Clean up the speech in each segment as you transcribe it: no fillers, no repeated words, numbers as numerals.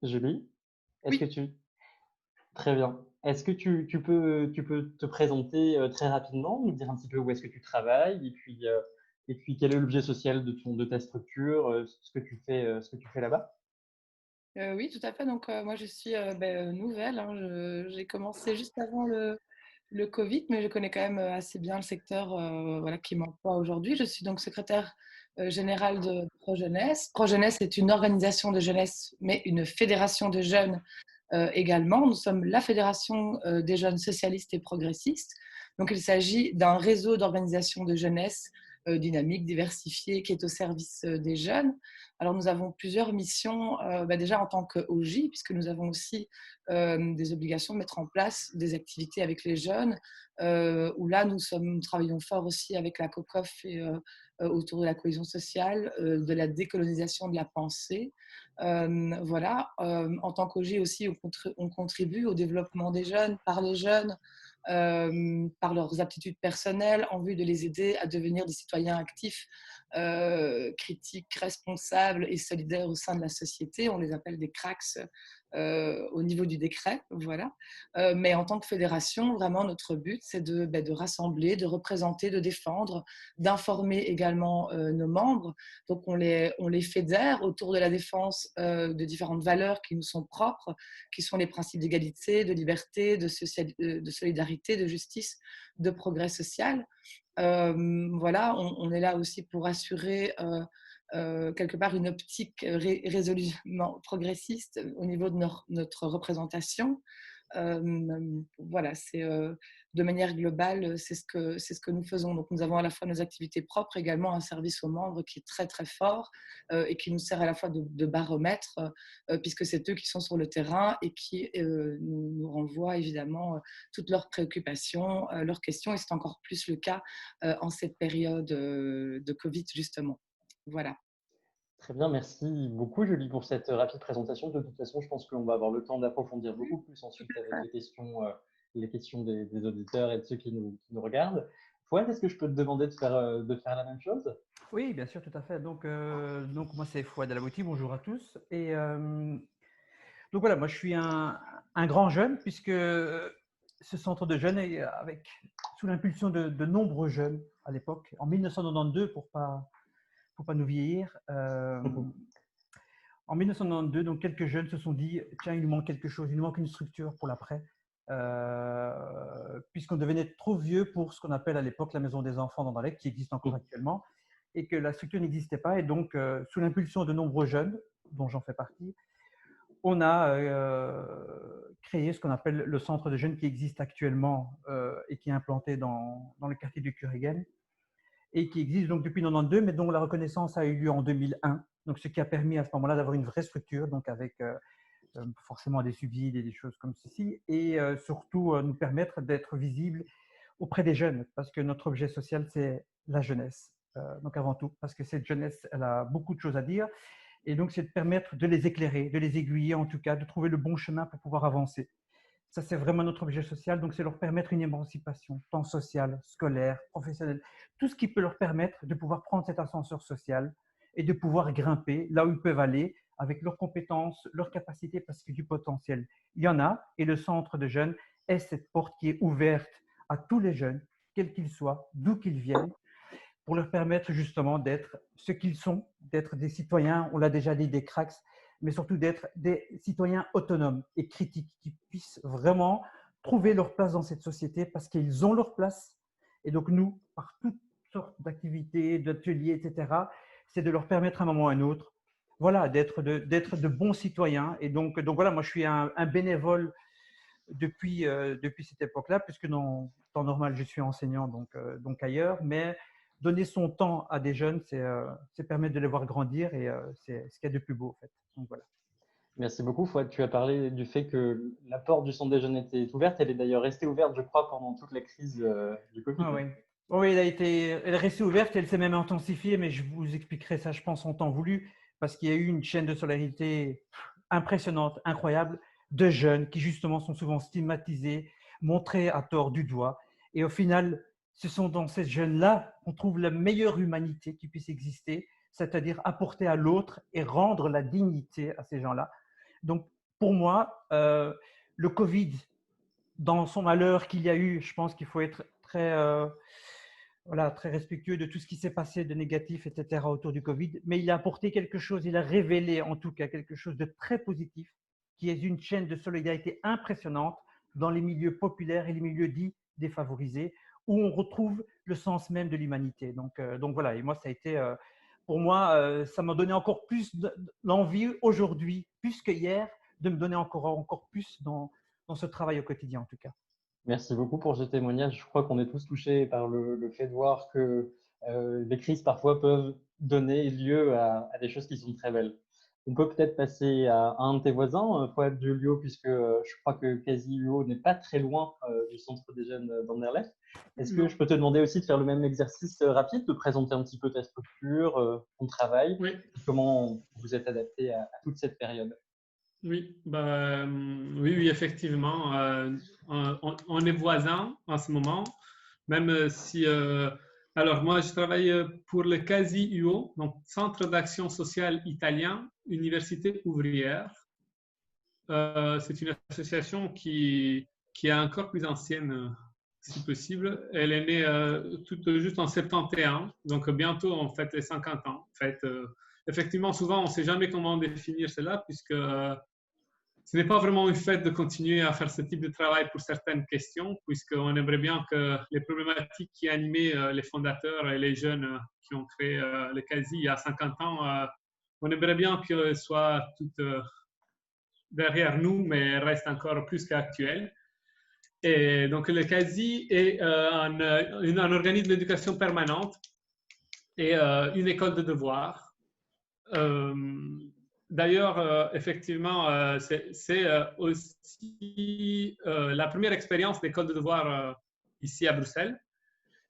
Julie, est-ce que Oui, tu très bien. Est-ce que tu peux te présenter, très rapidement, nous dire un petit peu où est-ce que tu travailles et puis quel est l'objet social de ta structure, ce que tu fais là-bas? oui, tout à fait. Donc, moi, je suis, nouvelle, hein. Je j'ai commencé juste avant le covid, mais je connais quand même, assez bien le secteur, voilà, qui m'emploie aujourd'hui. Je suis donc secrétaire, générale de Projeunesse. Projeunesse est une organisation de jeunesse, mais une fédération de jeunes, également. Nous sommes la fédération, des jeunes socialistes et progressistes. Donc il s'agit d'un réseau d'organisations de jeunesse, dynamique, diversifié, qui est au service, des jeunes. Alors nous avons plusieurs missions, déjà en tant qu'OJ, puisque nous avons aussi, des obligations de mettre en place des activités avec les jeunes, où là nous travaillons fort aussi avec la COCOF et autour de la cohésion sociale, de la décolonisation de la pensée. Voilà, en tant qu'OJ aussi, on contribue au développement des jeunes, par les jeunes, par leurs aptitudes personnelles, en vue de les aider à devenir des citoyens actifs, critiques, responsables et solidaires au sein de la société. On les appelle des cracks au niveau du décret, voilà. Mais en tant que fédération, vraiment, notre but, c'est de rassembler, de représenter, de défendre, d'informer également nos membres. Donc, on les fédère autour de la défense de différentes valeurs qui nous sont propres, qui sont les principes d'égalité, de liberté, de solidarité, de justice, de progrès social. Voilà, on est là aussi pour assurer quelque part une optique résolument progressiste au niveau de notre représentation. Voilà, c'est de manière globale, c'est ce que nous faisons. Donc, nous avons à la fois nos activités propres, également un service aux membres qui est très très fort et qui nous sert à la fois de baromètre, puisque c'est eux qui sont sur le terrain et qui nous renvoient évidemment toutes leurs préoccupations, leurs questions. Et c'est encore plus le cas en cette période de Covid, justement. Voilà. Très bien, merci beaucoup Julie pour cette rapide présentation. De toute façon, je pense qu'on va avoir le temps d'approfondir beaucoup plus ensuite avec les questions des auditeurs et de ceux qui nous regardent. Fouad, est-ce que je peux te demander de faire la même chose? Oui, bien sûr, tout à fait. Donc moi, c'est Fouad Alabouti. Bonjour à tous. Donc voilà, moi, je suis un grand jeune, puisque ce centre de jeunes est sous l'impulsion de nombreux jeunes à l'époque, en 1992, pour pas nous vieillir. En 1992, donc quelques jeunes se sont dit, tiens, il nous manque quelque chose, il nous manque une structure pour l'après, puisqu'on devenait trop vieux pour ce qu'on appelle à l'époque la maison des enfants d'Anderlecht, qui existe encore actuellement, et que la structure n'existait pas. Et donc, sous l'impulsion de nombreux jeunes, dont j'en fais partie, on a créé ce qu'on appelle le centre de jeunes qui existe actuellement et qui est implanté dans le quartier du Kurigen et qui existe donc depuis 92, mais dont la reconnaissance a eu lieu en 2001. Donc, ce qui a permis à ce moment-là d'avoir une vraie structure, donc avec forcément des subsides et des choses comme ceci, et surtout nous permettre d'être visibles auprès des jeunes, parce que notre objet social, c'est la jeunesse. Donc avant tout, parce que cette jeunesse, elle a beaucoup de choses à dire, et donc c'est de permettre de les éclairer, de les aiguiller en tout cas, de trouver le bon chemin pour pouvoir avancer. Ça, c'est vraiment notre objet social. Donc, c'est leur permettre une émancipation, tant sociale, scolaire, professionnelle, tout ce qui peut leur permettre de pouvoir prendre cet ascenseur social et de pouvoir grimper là où ils peuvent aller avec leurs compétences, leurs capacités, parce que du potentiel, il y en a. Et le centre de jeunes est cette porte qui est ouverte à tous les jeunes, quels qu'ils soient, d'où qu'ils viennent, pour leur permettre justement d'être ce qu'ils sont, d'être des citoyens, on l'a déjà dit, des cracks, mais surtout d'être des citoyens autonomes et critiques qui puissent vraiment trouver leur place dans cette société parce qu'ils ont leur place. Et donc nous, par toutes sortes d'activités, d'ateliers, etc., c'est de leur permettre à un moment ou à un autre, voilà, d'être de bons citoyens. Et donc voilà, moi je suis un bénévole depuis cette époque-là, puisque dans temps normal, je suis enseignant donc ailleurs, mais donner son temps à des jeunes, c'est permettre de les voir grandir et c'est ce qu'il y a de plus beau en fait. Donc voilà. Merci beaucoup, Fouad. Tu as parlé du fait que la porte du centre des jeunes était ouverte. Elle est d'ailleurs restée ouverte, je crois, pendant toute la crise du Ah Covid. oui. Oui, elle est restée ouverte et elle s'est même intensifiée, mais je vous expliquerai ça, je pense, en temps voulu, parce qu'il y a eu une chaîne de solidarité impressionnante, incroyable, de jeunes qui justement sont souvent stigmatisés, montrés à tort du doigt. Et au final, ce sont dans ces jeunes-là qu'on trouve la meilleure humanité qui puisse exister, c'est-à-dire apporter à l'autre et rendre la dignité à ces gens-là. Donc, pour moi, le Covid, dans son malheur qu'il y a eu, je pense qu'il faut être très, voilà, très respectueux de tout ce qui s'est passé de négatif, etc., autour du Covid. Mais il a apporté quelque chose, il a révélé en tout cas quelque chose de très positif, qui est une chaîne de solidarité impressionnante dans les milieux populaires et les milieux dits défavorisés, où on retrouve le sens même de l'humanité. Donc voilà, et moi, ça a été, pour moi, ça m'a donné encore plus l'envie aujourd'hui, plus que hier, de me donner encore plus dans ce travail au quotidien en tout cas. Merci beaucoup pour ce témoignage. Je crois qu'on est tous touchés par le fait de voir que les crises parfois peuvent donner lieu à des choses qui sont très belles. On peut peut-être passer à un de tes voisins, Fouad Julio, puisque je crois que Quasi UO n'est pas très loin du centre des jeunes d'Anderlecht. Est-ce que Non. je peux te demander aussi de faire le même exercice rapide, de présenter un petit peu ta structure, ton travail, Oui, comment vous êtes adapté à toute cette période? oui, oui, effectivement. On est voisins en ce moment, même si. Alors, moi, je travaille pour le CASI UO, donc Centre d'action sociale italien, Université ouvrière. C'est une association qui est encore plus ancienne, si possible. Elle est née tout juste en 71, donc bientôt on fête les 50 ans. En fait, effectivement, souvent, on ne sait jamais comment définir cela, puisque ce n'est pas vraiment une fête de continuer à faire ce type de travail pour certaines questions, puisqu'on aimerait bien que les problématiques qui animaient les fondateurs et les jeunes qui ont créé le CASI il y a 50 ans, on aimerait bien qu'elles soient toutes derrière nous, mais restent encore plus qu'actuelles. Et donc, le CASI est un organisme d'éducation permanente et une école de devoirs. D'ailleurs, effectivement, c'est aussi la première expérience d'école de devoirs ici à Bruxelles.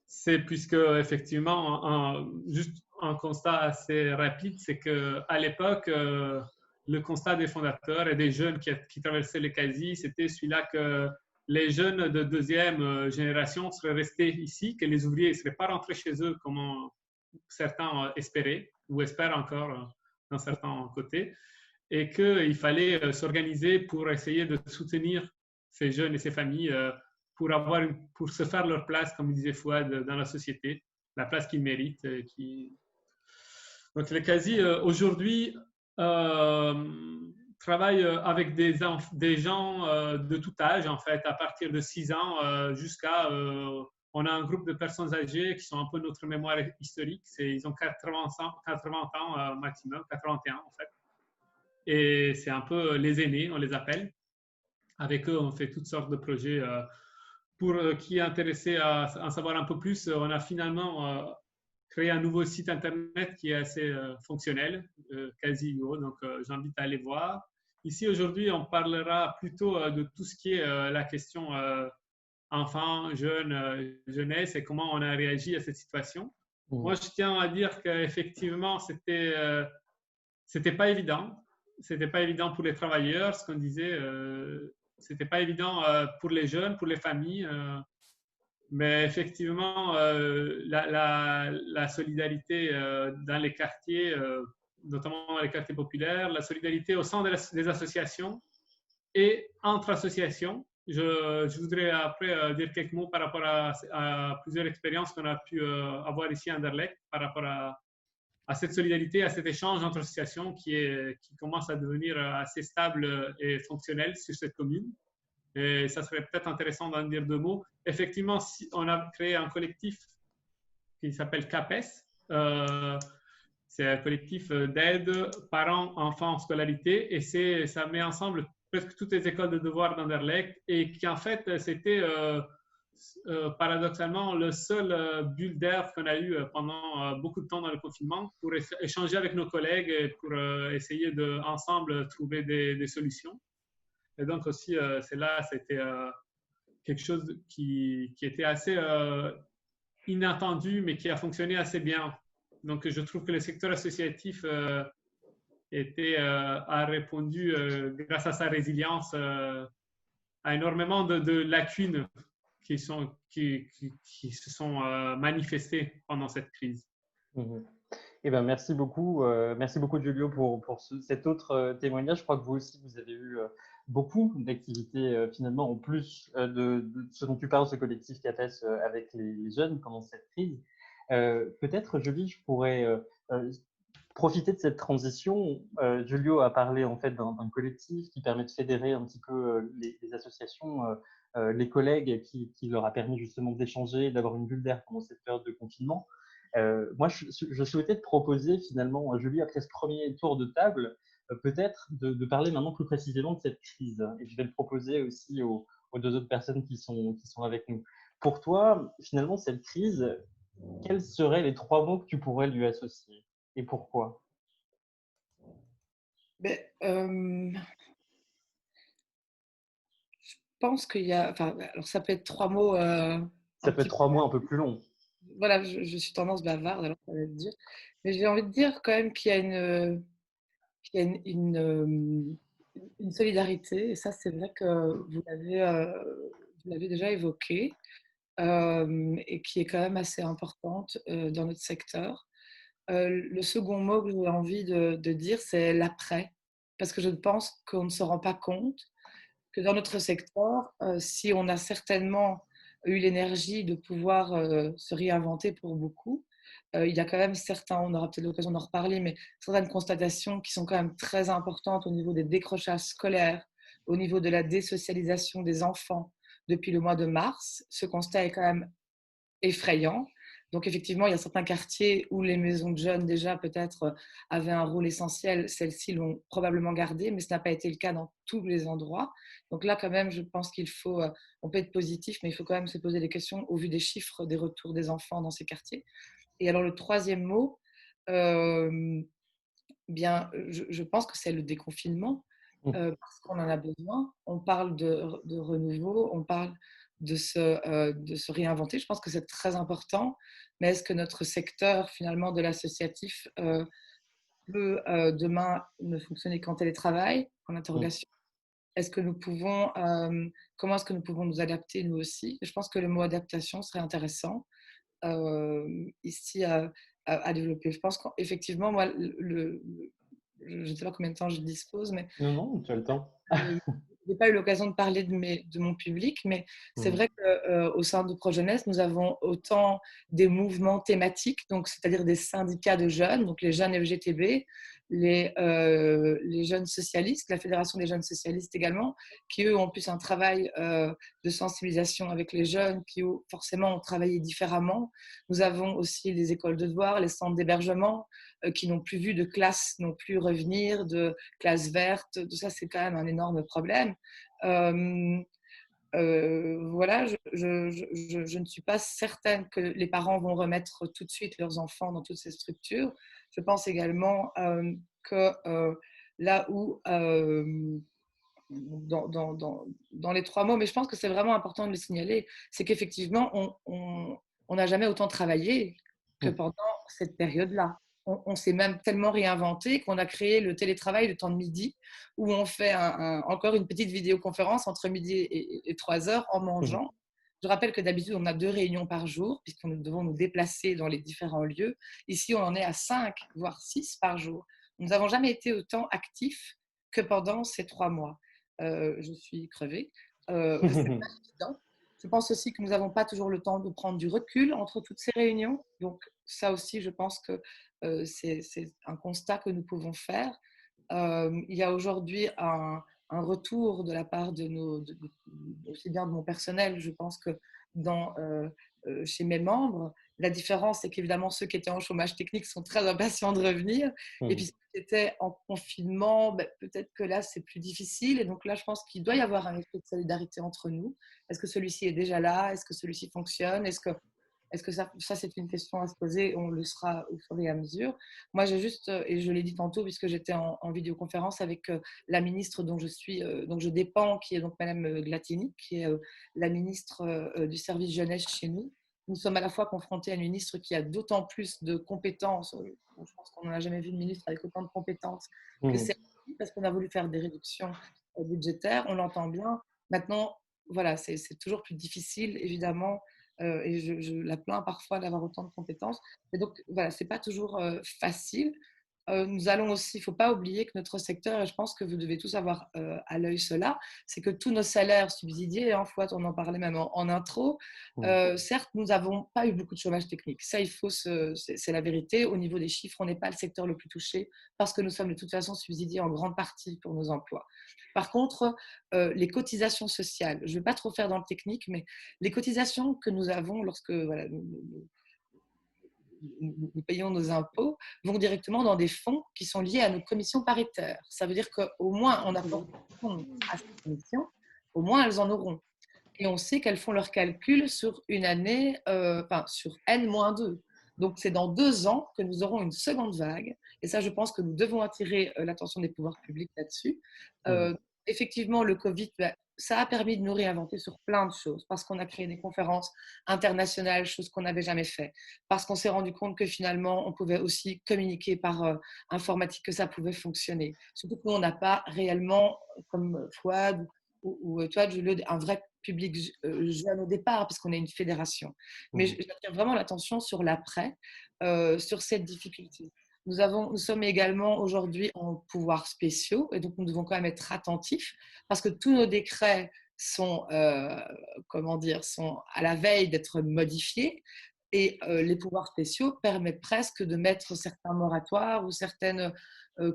C'est puisque, effectivement, juste un constat assez rapide, c'est qu'à l'époque, le constat des fondateurs et des jeunes qui traversaient le CASI, c'était celui-là que les jeunes de deuxième génération seraient restés ici, que les ouvriers ne seraient pas rentrés chez eux comme certains espéraient ou espèrent encore d'un certain côté, et qu'il fallait s'organiser pour essayer de soutenir ces jeunes et ces familles pour se faire leur place, comme disait Fouad, dans la société, la place qu'ils méritent. Donc, le CASI, aujourd'hui, travaille avec des gens de tout âge, en fait, à partir de 6 ans jusqu'à... on a un groupe de personnes âgées qui sont un peu notre mémoire historique. Ils ont 80 ans maximum, 81 en fait. Et c'est un peu les aînés, on les appelle. Avec eux, on fait toutes sortes de projets. Pour qui est intéressé à en savoir un peu plus, on a finalement créé un nouveau site internet qui est assez fonctionnel, Quasi-UO, donc j'invite à aller voir. Ici, aujourd'hui, on parlera plutôt de tout ce qui est la question enfants, jeunes, jeunesse et comment on a réagi à cette situation. Moi, je tiens à dire qu'effectivement, c'était pas évident. C'était pas évident pour les travailleurs, ce qu'on disait. C'était pas évident pour les jeunes, pour les familles. Mais effectivement, la solidarité dans les quartiers, notamment dans les quartiers populaires, la solidarité au sein des associations et entre associations. Je voudrais après dire quelques mots par rapport à plusieurs expériences qu'on a pu avoir ici à Anderlecht par rapport à cette solidarité, à cet échange entre associations qui commence à devenir assez stable et fonctionnel sur cette commune. Et ça serait peut-être intéressant d'en dire 2 mots. Effectivement, on a créé un collectif qui s'appelle CAPES. C'est un collectif d'aide parents, enfants en scolarité et ça met ensemble presque toutes les écoles de devoirs d'Anderlecht et qui en fait c'était paradoxalement le seul bulle d'air qu'on a eu pendant beaucoup de temps dans le confinement pour échanger avec nos collègues et pour essayer de ensemble trouver des solutions. Et donc aussi c'est là c'était quelque chose qui était assez inattendu mais qui a fonctionné assez bien. Donc je trouve que le secteur associatif a répondu grâce à sa résilience à énormément de lacunes qui se sont manifestées pendant cette crise. Eh ben, merci beaucoup Giulio pour cet autre témoignage. Je crois que vous aussi, vous avez eu beaucoup d'activités finalement en plus de ce dont tu parles, ce collectif CAPES avec les jeunes pendant cette crise. Peut-être, Julie, je pourrais euh, profiter de cette transition. Giulio a parlé en fait d'un collectif qui permet de fédérer un petit peu les associations, les collègues, qui leur a permis justement d'échanger, d'avoir une bulle d'air pendant cette période de confinement. Moi, je souhaitais te proposer finalement, Julie, après ce premier tour de table, peut-être de parler maintenant plus précisément de cette crise. Et je vais le proposer aussi aux deux autres personnes qui sont avec nous. Pour toi, finalement, cette crise, quels seraient les trois mots que tu pourrais lui associer et pourquoi? Ben, je pense qu'il y a, enfin, alors ça peut être trois mots Ça un peut être petit trois mots un peu plus longs. voilà, je suis tendance bavarde, alors ça va être dur. Mais j'ai envie de dire quand même qu'il y a une solidarité, et ça, c'est vrai que vous l'avez déjà évoqué, et qui est quand même assez importante dans notre secteur. Le second mot que j'ai envie de dire, c'est l'après, parce que je pense qu'on ne se rend pas compte que dans notre secteur, si on a certainement eu l'énergie de pouvoir se réinventer pour beaucoup, il y a quand même certains, on aura peut-être l'occasion d'en reparler, mais certaines constatations qui sont quand même très importantes au niveau des décrochages scolaires, au niveau de la désocialisation des enfants depuis le mois de mars. Ce constat est quand même effrayant. Donc effectivement, il y a certains quartiers où les maisons de jeunes déjà peut-être avaient un rôle essentiel. Celles-ci l'ont probablement gardé, mais ce n'a pas été le cas dans tous les endroits. Donc là, quand même, je pense qu'il faut, on peut être positif, mais il faut quand même se poser des questions au vu des chiffres des retours des enfants dans ces quartiers. Et alors le troisième mot, euh, bien, je pense que c'est le déconfinement, parce qu'on en a besoin. On parle de renouveau, on parle de se réinventer. Je pense que c'est très important. Mais est-ce que notre secteur, finalement, de l'associatif peut demain ne fonctionner qu'en télétravail? En interrogation. Est-ce que nous pouvons, comment est-ce que nous pouvons nous adapter, nous aussi? Je pense que le mot adaptation serait intéressant ici à développer. Je pense qu'effectivement, moi, je ne sais pas combien de temps je dispose, mais Non, non, tu as le temps. je n'ai pas eu l'occasion de parler de mon public, mais c'est vrai qu'au sein de Projeunesse, nous avons autant des mouvements thématiques, donc c'est-à-dire des syndicats de jeunes, donc les jeunes FGTB, les jeunes socialistes, la Fédération des jeunes socialistes également, qui eux ont plus un travail de sensibilisation avec les jeunes, qui forcément ont travaillé différemment. Nous avons aussi les écoles de devoir, les centres d'hébergement, qui n'ont plus vu de classe non plus revenir, de classe verte. Tout ça, c'est quand même un énorme problème. Voilà, je ne suis pas certaine que les parents vont remettre tout de suite leurs enfants dans toutes ces structures. Je pense également que là où, dans les trois mots, mais je pense que c'est vraiment important de le signaler, c'est qu'effectivement, on n'a jamais autant travaillé que pendant cette période-là. On s'est même tellement réinventé qu'on a créé le télétravail le temps de midi, où on fait encore une petite vidéoconférence entre midi et 3 heures en mangeant. Je rappelle que d'habitude, on a 2 réunions par jour, puisqu'on devons nous déplacer dans les différents lieux. Ici, on en est à 5, voire 6 par jour. Nous n'avons jamais été autant actifs que pendant ces 3 mois. Je suis crevée. C'est pas évident. Je pense aussi que nous n'avons pas toujours le temps de prendre du recul entre toutes ces réunions. Donc ça aussi, je pense que c'est un constat que nous pouvons faire. Il y a aujourd'hui un retour de la part de aussi bien de mon personnel, je pense que chez mes membres. La différence, c'est qu'évidemment, ceux qui étaient en chômage technique sont très impatients de revenir. Et puis, ceux qui étaient en confinement, ben, peut-être que là, c'est plus difficile. Et donc là, je pense qu'il doit y avoir un esprit de solidarité entre nous. Est-ce que celui-ci est déjà là? Est-ce que celui-ci fonctionne? Est-ce que ça c'est une question à se poser? On le sera au fur et à mesure. Moi, j'ai juste, et je l'ai dit tantôt, puisque j'étais en vidéoconférence avec la ministre dont dont je dépends, qui est donc Madame Glatini, qui est la ministre du service jeunesse chez nous. Nous sommes à la fois confrontés à une ministre qui a d'autant plus de compétences. Je pense qu'on n'a jamais vu une ministre avec autant de compétences que celle-ci, parce qu'on a voulu faire des réductions budgétaires. On l'entend bien. Maintenant, voilà, c'est toujours plus difficile, évidemment, et je la plains parfois d'avoir autant de compétences. Et donc, voilà, ce n'est pas toujours facile. Nous allons aussi, il ne faut pas oublier que notre secteur, et je pense que vous devez tous avoir à l'œil cela, c'est que tous nos salaires subsidiés, en fois, on en parlait même en intro, certes, nous n'avons pas eu beaucoup de chômage technique. Ça, c'est la vérité. Au niveau des chiffres, on n'est pas le secteur le plus touché parce que nous sommes de toute façon subsidiés en grande partie pour nos emplois. Par contre, les cotisations sociales, je ne vais pas trop faire dans le technique, mais les cotisations que nous avons lorsque voilà, nous payons nos impôts, vont directement dans des fonds qui sont liés à nos commissions paritaires. Ça veut dire qu'au moins, on apporte des fonds à ces commissions, au moins elles en auront. Et on sait qu'elles font leurs calculs sur une année, sur N-2. Donc, c'est dans 2 ans que nous aurons une seconde vague. Et ça, je pense que nous devons attirer l'attention des pouvoirs publics là-dessus. Effectivement, le Covid, ça a permis de nous réinventer sur plein de choses, parce qu'on a créé des conférences internationales, chose qu'on n'avait jamais fait, parce qu'on s'est rendu compte que finalement, on pouvait aussi communiquer par informatique, que ça pouvait fonctionner. Surtout que nous, on n'a pas réellement, comme Fouad ou toi, Julio, un vrai public jeune au départ, parce qu'on est une fédération. Mais j'attire vraiment l'attention sur l'après, sur cette difficulté. Nous sommes également aujourd'hui en pouvoirs spéciaux, et donc nous devons quand même être attentifs, parce que tous nos décrets sont à la veille d'être modifiés, et les pouvoirs spéciaux permettent presque de mettre certains moratoires ou certaines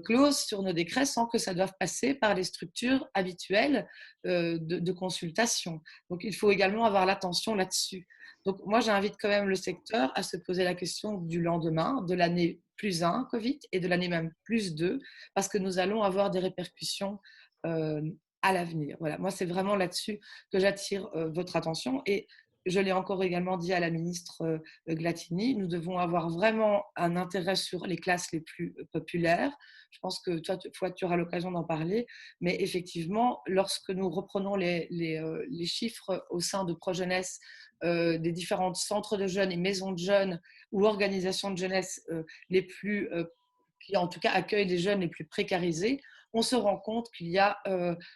clauses sur nos décrets sans que ça doive passer par les structures habituelles de consultation. Donc, il faut également avoir l'attention là-dessus. Donc, moi, j'invite quand même le secteur à se poser la question du lendemain, de l'année +1 Covid et de l'année même +2, parce que nous allons avoir des répercussions à l'avenir. Voilà, moi, c'est vraiment là-dessus que j'attire votre attention. Et je l'ai encore également dit à la ministre Glatini, nous devons avoir vraiment un intérêt sur les classes les plus populaires. Je pense que toi, tu auras l'occasion d'en parler. Mais effectivement, lorsque nous reprenons les chiffres au sein de Projeunesse, des différents centres de jeunes et maisons de jeunes ou organisations de jeunesse qui en tout cas accueillent les jeunes les plus précarisés, on se rend compte qu'il y a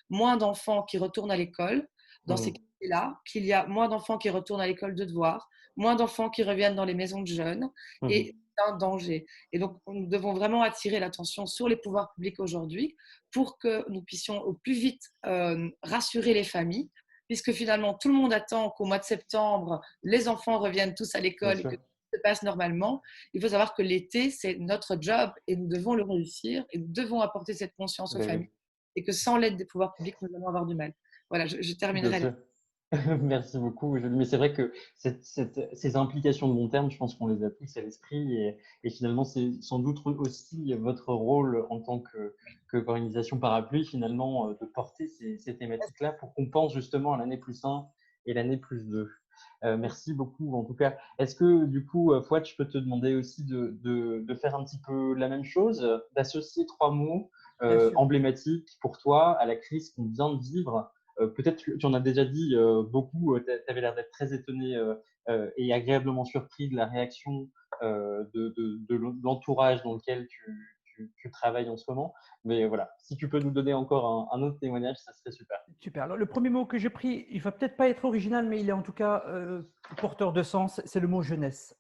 moins d'enfants qui retournent à l'école dans ces là, qu'il y a moins d'enfants qui retournent à l'école de devoir, moins d'enfants qui reviennent dans les maisons de jeunes, et c'est un danger. Et donc, nous devons vraiment attirer l'attention sur les pouvoirs publics aujourd'hui pour que nous puissions au plus vite rassurer les familles, puisque finalement, tout le monde attend qu'au mois de septembre, les enfants reviennent tous à l'école et que tout se passe normalement. Il faut savoir que l'été, c'est notre job et nous devons le réussir et nous devons apporter cette conscience aux familles, et que sans l'aide des pouvoirs publics, nous allons avoir du mal. Voilà, je terminerai là. Merci beaucoup, Julie. Mais c'est vrai que ces implications de long terme, je pense qu'on les a tous à l'esprit, et finalement, c'est sans doute aussi votre rôle en tant qu'organisation parapluie, finalement, de porter ces thématiques-là pour qu'on pense justement à l'année +1 et l'année +2. Merci beaucoup. En tout cas, est-ce que du coup, Fouad, je peux te demander aussi de faire un petit peu la même chose, d'associer 3 mots emblématiques pour toi à la crise qu'on vient de vivre? Peut-être tu en as déjà dit beaucoup, tu avais l'air d'être très étonné et agréablement surpris de la réaction de l'entourage dans lequel tu travailles en ce moment. Mais voilà, si tu peux nous donner encore un autre témoignage, ça serait super. Super. Alors, le premier mot que j'ai pris, il ne va peut-être pas être original, mais il est en tout cas porteur de sens, c'est le mot jeunesse.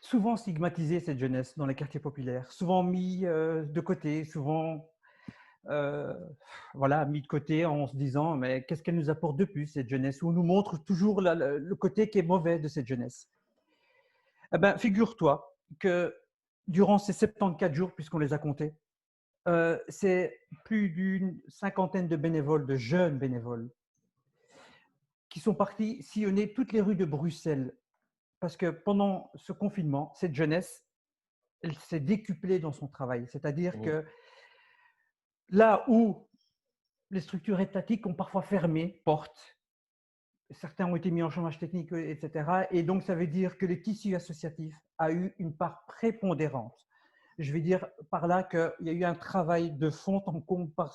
Souvent stigmatisée, cette jeunesse dans les quartiers populaires, souvent mis de côté, souvent mis de côté en se disant mais qu'est-ce qu'elle nous apporte de plus, cette jeunesse, où on nous montre toujours le côté qui est mauvais de cette jeunesse. Eh ben, figure-toi que durant ces 74 jours, puisqu'on les a comptés, c'est plus d'une 50aine de bénévoles, de jeunes bénévoles, qui sont partis sillonner toutes les rues de Bruxelles, parce que pendant ce confinement, cette jeunesse, elle s'est décuplée dans son travail. C'est-à-dire que là où les structures étatiques ont parfois fermé portes, certains ont été mis en chômage technique, etc. Et donc, ça veut dire que le tissu associatif a eu une part prépondérante. Je vais dire par là qu'il y a eu un travail de fond en comble par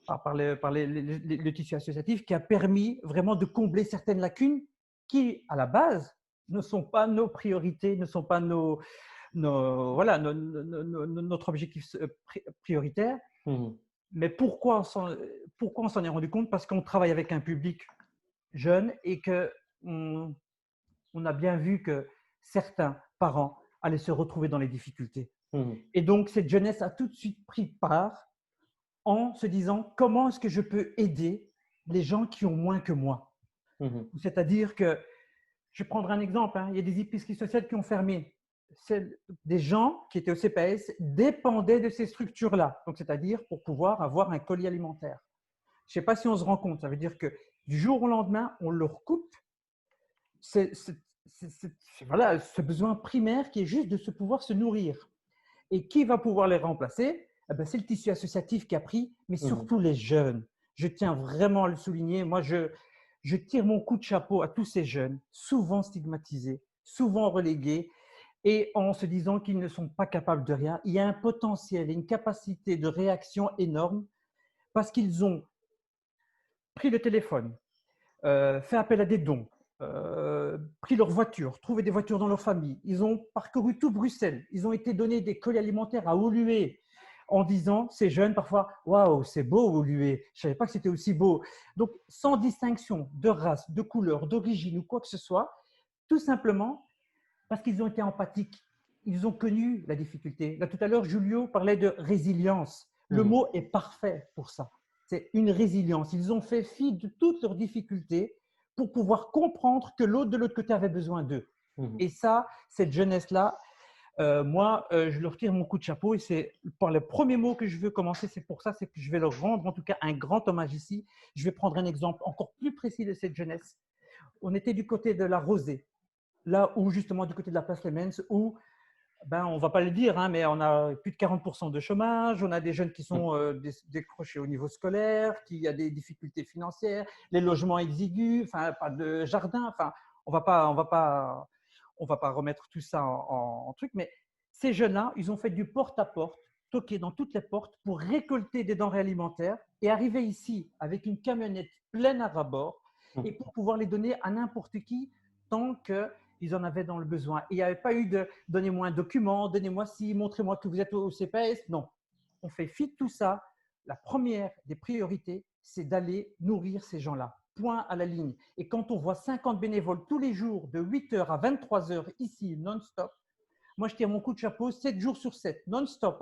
le tissu associatif qui a permis vraiment de combler certaines lacunes qui, à la base, ne sont pas nos priorités, ne sont pas notre objectif prioritaire. Mais pourquoi on s'en est rendu compte? Parce qu'on travaille avec un public jeunes et qu'on on a bien vu que certains parents allaient se retrouver dans les difficultés. Et donc, cette jeunesse a tout de suite pris part en se disant comment est-ce que je peux aider les gens qui ont moins que moi. C'est-à-dire que, je vais prendre un exemple, il y a des épiceries sociales qui ont fermé. Des gens qui étaient au CPS dépendaient de ces structures-là, donc c'est-à-dire pour pouvoir avoir un colis alimentaire. Je ne sais pas si on se rend compte, ça veut dire que du jour au lendemain, on leur coupe voilà, ce besoin primaire qui est juste de pouvoir se nourrir. Et qui va pouvoir les remplacer? C'est le tissu associatif qui a pris, mais surtout les jeunes. Je tiens vraiment à le souligner. Moi, je tire mon coup de chapeau à tous ces jeunes, souvent stigmatisés, souvent relégués, et en se disant qu'ils ne sont pas capables de rien. Il y a un potentiel et une capacité de réaction énorme parce qu'ils ont pris le téléphone, fait appel à des dons, pris leur voiture, trouvé des voitures dans leur famille. Ils ont parcouru tout Bruxelles. Ils ont été donnés des colis alimentaires à Woluwe en disant, ces jeunes parfois, waouh, c'est beau Woluwe, je ne savais pas que c'était aussi beau. Donc, sans distinction de race, de couleur, d'origine ou quoi que ce soit, tout simplement parce qu'ils ont été empathiques. Ils ont connu la difficulté. Là, tout à l'heure, Julio parlait de résilience. Le mot est parfait pour ça. C'est une résilience. Ils ont fait fi de toutes leurs difficultés pour pouvoir comprendre que l'autre de l'autre côté avait besoin d'eux. Et ça, cette jeunesse-là, moi, je leur tire mon coup de chapeau et c'est par le premier mot que je veux commencer, c'est pour ça, c'est que je vais leur rendre en tout cas un grand hommage ici. Je vais prendre un exemple encore plus précis de cette jeunesse. On était du côté de la Rosée, là où justement du côté de la place Lemens, où on ne va pas le dire, mais on a plus de 40% de chômage, on a des jeunes qui sont décrochés au niveau scolaire, qui a des difficultés financières, les logements exigus, pas de jardin, on va pas remettre tout ça en truc, mais ces jeunes-là, ils ont fait du porte-à-porte, toqué dans toutes les portes pour récolter des denrées alimentaires et arriver ici avec une camionnette pleine à ras-bord et pour pouvoir les donner à n'importe qui tant qu'ils en avaient dans le besoin. Et il n'y avait pas eu de « donnez-moi un document, donnez-moi ci, montrez-moi que vous êtes au CPS ». Non, on fait fi de tout ça. La première des priorités, c'est d'aller nourrir ces gens-là. Point à la ligne. Et quand on voit 50 bénévoles tous les jours de 8h à 23h ici, non-stop, moi je tire mon coup de chapeau 7 jours sur 7, non-stop.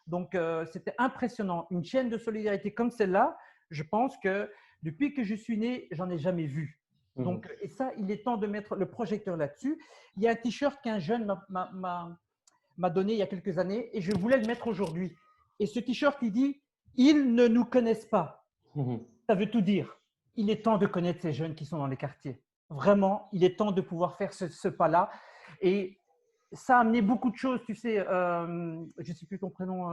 Donc c'était impressionnant. Une chaîne de solidarité comme celle-là, je pense que depuis que je suis né, j'en ai jamais vu. Donc, et ça, il est temps de mettre le projecteur là-dessus. Il y a un t-shirt qu'un jeune m'a donné il y a quelques années et je voulais le mettre aujourd'hui. Et ce t-shirt, il dit « Ils ne nous connaissent pas ». Ça veut tout dire. Il est temps de connaître ces jeunes qui sont dans les quartiers. Vraiment, il est temps de pouvoir faire ce pas-là. Et ça a amené beaucoup de choses, tu sais. Je ne sais plus ton prénom,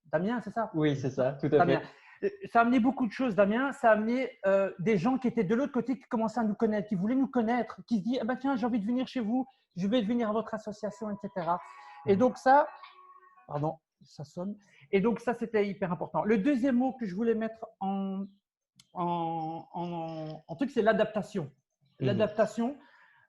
Damien, c'est ça? Oui, c'est ça, tout à Damien. fait. Ça a amené beaucoup de choses, Damien. Ça a amené des gens qui étaient de l'autre côté, qui commençaient à nous connaître, qui voulaient nous connaître, qui se disent tiens, j'ai envie de venir chez vous, je vais venir à votre association, etc. Et donc ça, pardon, ça sonne. Et donc ça, c'était hyper important. Le deuxième mot que je voulais mettre en truc, c'est l'adaptation. L'adaptation,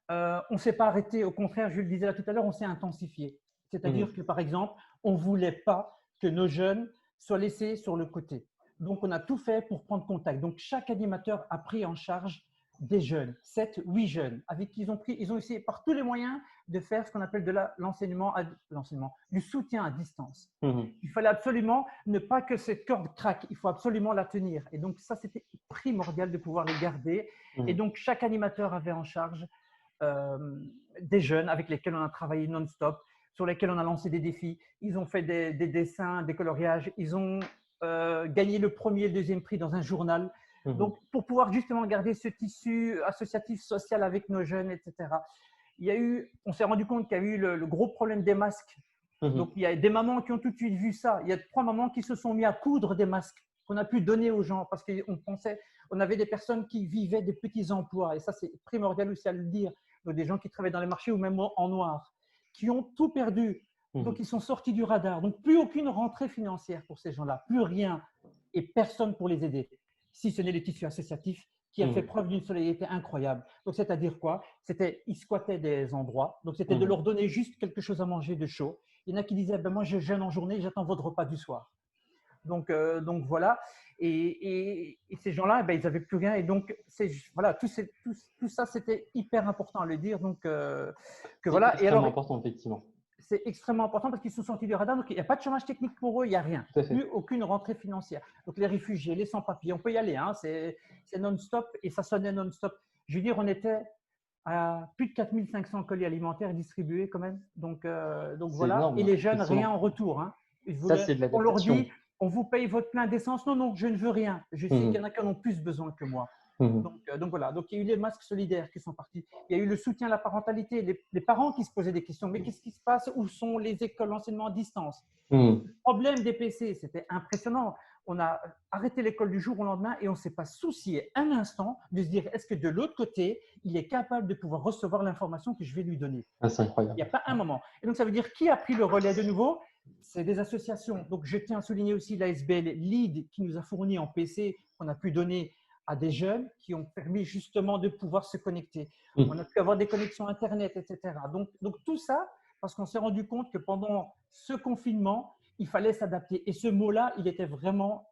on ne s'est pas arrêté. Au contraire, je le disais là tout à l'heure, on s'est intensifié. C'est-à-dire que, par exemple, on ne voulait pas que nos jeunes soient laissés sur le côté. Donc, on a tout fait pour prendre contact. Donc, chaque animateur a pris en charge des jeunes, 7, 8 jeunes, avec qui ils ont essayé par tous les moyens de faire ce qu'on appelle de l'enseignement, du soutien à distance. Il fallait absolument ne pas que cette corde craque, il faut absolument la tenir. Et donc, ça, c'était primordial de pouvoir les garder. Et donc, chaque animateur avait en charge des jeunes avec lesquels on a travaillé non-stop, sur lesquels on a lancé des défis. Ils ont fait des dessins, des coloriages, ils ont gagné le premier et le deuxième prix dans un journal. Donc, pour pouvoir justement garder ce tissu associatif, social avec nos jeunes, etc. On s'est rendu compte qu'il y a eu le gros problème des masques. Donc, il y a des mamans qui ont tout de suite vu ça. Il y a 3 mamans qui se sont mis à coudre des masques qu'on a pu donner aux gens parce qu'on avait des personnes qui vivaient des petits emplois. Et ça, c'est primordial aussi à le dire. Donc, des gens qui travaillent dans les marchés ou même en noir, qui ont tout perdu. Donc, ils sont sortis du radar. Donc, plus aucune rentrée financière pour ces gens-là, plus rien et personne pour les aider, si ce n'est le tissu associatif qui a fait preuve d'une solidarité incroyable. Donc, c'est-à-dire quoi? Ils squattaient des endroits. Donc, c'était de leur donner juste quelque chose à manger de chaud. Il y en a qui disaient moi, je jeûne en journée, j'attends votre repas du soir. Donc voilà. Et ces gens-là, ben, ils n'avaient plus rien. Et donc, voilà, tout ça, c'était hyper important à le dire. Donc, c'est voilà. Et extrêmement alors, important, effectivement. c'est extrêmement important parce qu'ils sont sortis du radar. Donc, il n'y a pas de chômage technique pour eux, il n'y a rien. Tout à fait. Plus aucune rentrée financière. Donc, les réfugiés, les sans-papiers, on peut y aller. Hein, c'est non-stop et ça sonnait non-stop. Je veux dire, on était à plus de 4500 colis alimentaires distribués quand même. Donc voilà. Énorme, Et les jeunes, effectivement. rien en retour. Hein. Ça, c'est de On leur l'adaptation. dit, on vous paye votre plein d'essence. Non, non, je ne veux rien. Je sais qu'il y en a qui en ont plus besoin que moi. Donc voilà, donc il y a eu les masques solidaires qui sont partis. Il y a eu le soutien à la parentalité, les parents qui se posaient des questions. Mais qu'est-ce qui se passe? Où sont les écoles d'enseignement à distance? Le problème des PC, c'était impressionnant. On a arrêté l'école du jour au lendemain et on ne s'est pas soucié un instant de se dire est-ce que de l'autre côté, il est capable de pouvoir recevoir l'information que je vais lui donner. Ah, c'est incroyable. Il n'y a pas un moment. Et donc ça veut dire qui a pris le relais de nouveau? C'est des associations. Donc je tiens à souligner aussi l'ASBL Lead qui nous a fourni en PC qu'on a pu donner à des jeunes qui ont permis justement de pouvoir se connecter. On a pu avoir des connexions Internet, etc. Donc tout ça, parce qu'on s'est rendu compte que pendant ce confinement, il fallait s'adapter. Et ce mot-là, il était vraiment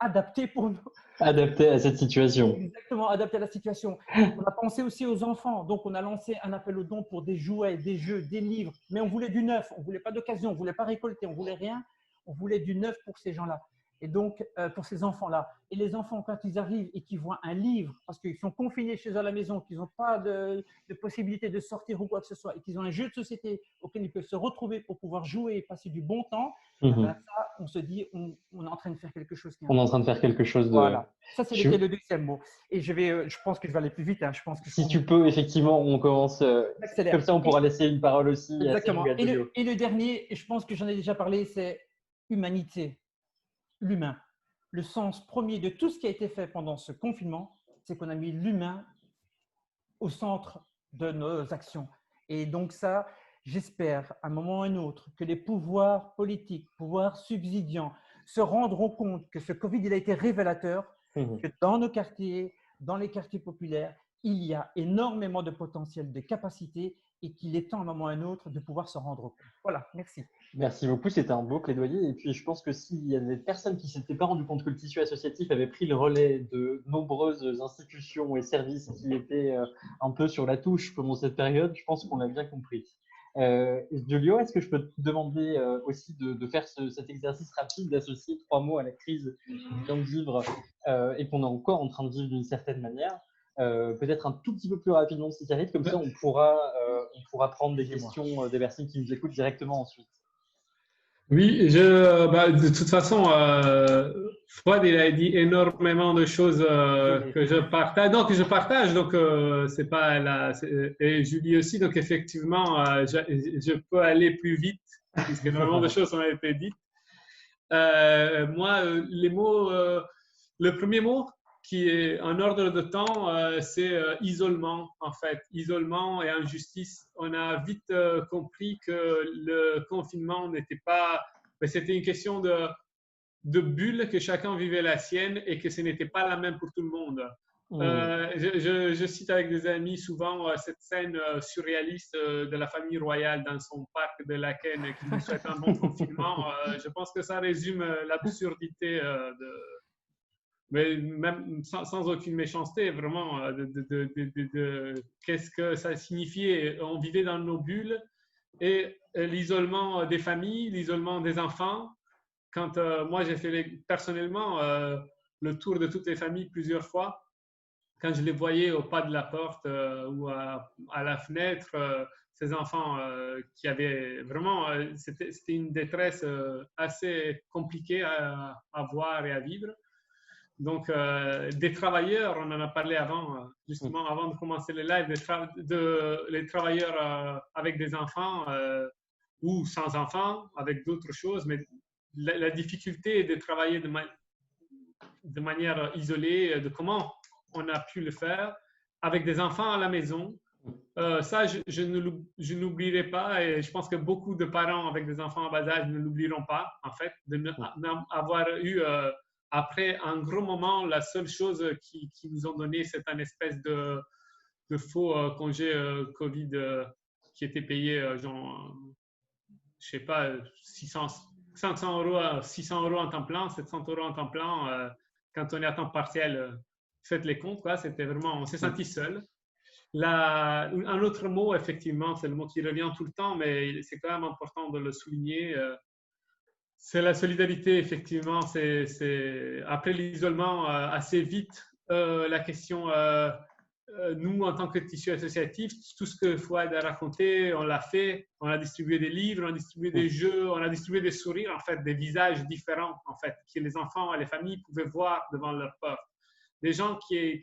adapté pour nous. Adapté à cette situation. Exactement, adapté à la situation. On a pensé aussi aux enfants. Donc, on a lancé un appel aux dons pour des jouets, des jeux, des livres. Mais on voulait du neuf. On ne voulait pas d'occasion. On ne voulait pas récolter. On ne voulait rien. On voulait du neuf pour ces gens-là. Et donc, pour ces enfants-là. Et les enfants, quand ils arrivent et qu'ils voient un livre, parce qu'ils sont confinés chez eux à la maison, qu'ils n'ont pas de possibilité de sortir ou quoi que ce soit, et qu'ils ont un jeu de société auquel ils peuvent se retrouver pour pouvoir jouer et passer du bon temps, ben ça, on se dit, on est en train de faire quelque chose. On est en train de faire quelque chose de… Voilà. Ça, c'était le deuxième mot. Et je pense que je vais aller plus vite. Hein. Je pense que si tu peux, effectivement, on commence… comme ça, on pourra laisser une parole aussi. Exactement. Et le dernier, et je pense que j'en ai déjà parlé, c'est humanité. L'humain. Le sens premier de tout ce qui a été fait pendant ce confinement, c'est qu'on a mis l'humain au centre de nos actions. Et donc ça, j'espère à un moment ou à un autre que les pouvoirs politiques, pouvoirs subsidiants, se rendront compte que ce Covid, il a été révélateur, que dans nos quartiers, dans les quartiers populaires, il y a énormément de potentiel, de capacité et qu'il est temps à un moment ou à un autre de pouvoir se rendre compte. Voilà, merci. Merci beaucoup, c'était un beau plaidoyer. Et puis, je pense que s'il y a des personnes qui ne s'étaient pas rendues compte que le tissu associatif avait pris le relais de nombreuses institutions et services qui étaient un peu sur la touche pendant cette période, je pense qu'on l'a bien compris. Giulio, est-ce que je peux te demander aussi de faire cet exercice rapide d'associer 3 mots à la crise qu'on vient de vivre et qu'on est encore en train de vivre d'une certaine manière, peut-être un tout petit peu plus rapidement si ça arrive, comme ça on pourra prendre des questions des personnes qui nous écoutent directement ensuite. Oui, de toute façon, Fouad, il a dit énormément de choses que je partage. Donc, c'est pas là. Et Julie aussi. Donc, effectivement, je peux aller plus vite puisque énormément de choses ont été dites. Moi, les mots, le premier mot qui est en ordre de temps, c'est isolement, en fait. Isolement et injustice. On a vite compris que le confinement n'était pas… C'était une question de bulle, que chacun vivait la sienne et que ce n'était pas la même pour tout le monde. Je cite avec des amis souvent cette scène surréaliste de la famille royale dans son parc de Laken qui nous souhaite un bon confinement. Je pense que ça résume l'absurdité mais même sans aucune méchanceté, vraiment, qu'est-ce que ça signifiait. On vivait dans nos bulles et l'isolement des familles, l'isolement des enfants. Quand moi, j'ai fait personnellement le tour de toutes les familles plusieurs fois, quand je les voyais au pas de la porte ou à la fenêtre, ces enfants qui avaient vraiment… c'était une détresse assez compliquée à voir et à vivre. Donc, des travailleurs, on en a parlé avant, justement, avant de commencer le live, les travailleurs avec des enfants ou sans enfants, avec d'autres choses, mais la difficulté de travailler de manière isolée, de comment on a pu le faire avec des enfants à la maison. Ça, je n'oublierai pas et je pense que beaucoup de parents avec des enfants en bas âge ne l'oublieront pas, en fait, d'avoir eu… après un gros moment, la seule chose qui nous ont donné, c'est un espèce de faux congé Covid qui était payé, genre, je sais pas, 500 €, 600 € en temps plein, 700 € en temps plein. Quand on est à temps partiel, faites les comptes, quoi. C'était vraiment, on s'est senti seul. Un autre mot, effectivement, c'est le mot qui revient tout le temps, mais c'est quand même important de le souligner. C'est la solidarité, effectivement. Après l'isolement, assez vite, la question, nous, en tant que tissu associatif, tout ce que Fouad a raconté, on l'a fait. On a distribué des livres, on a distribué des jeux, on a distribué des sourires, en fait, des visages différents, en fait, que les enfants et les familles pouvaient voir devant leur peur. Des gens qui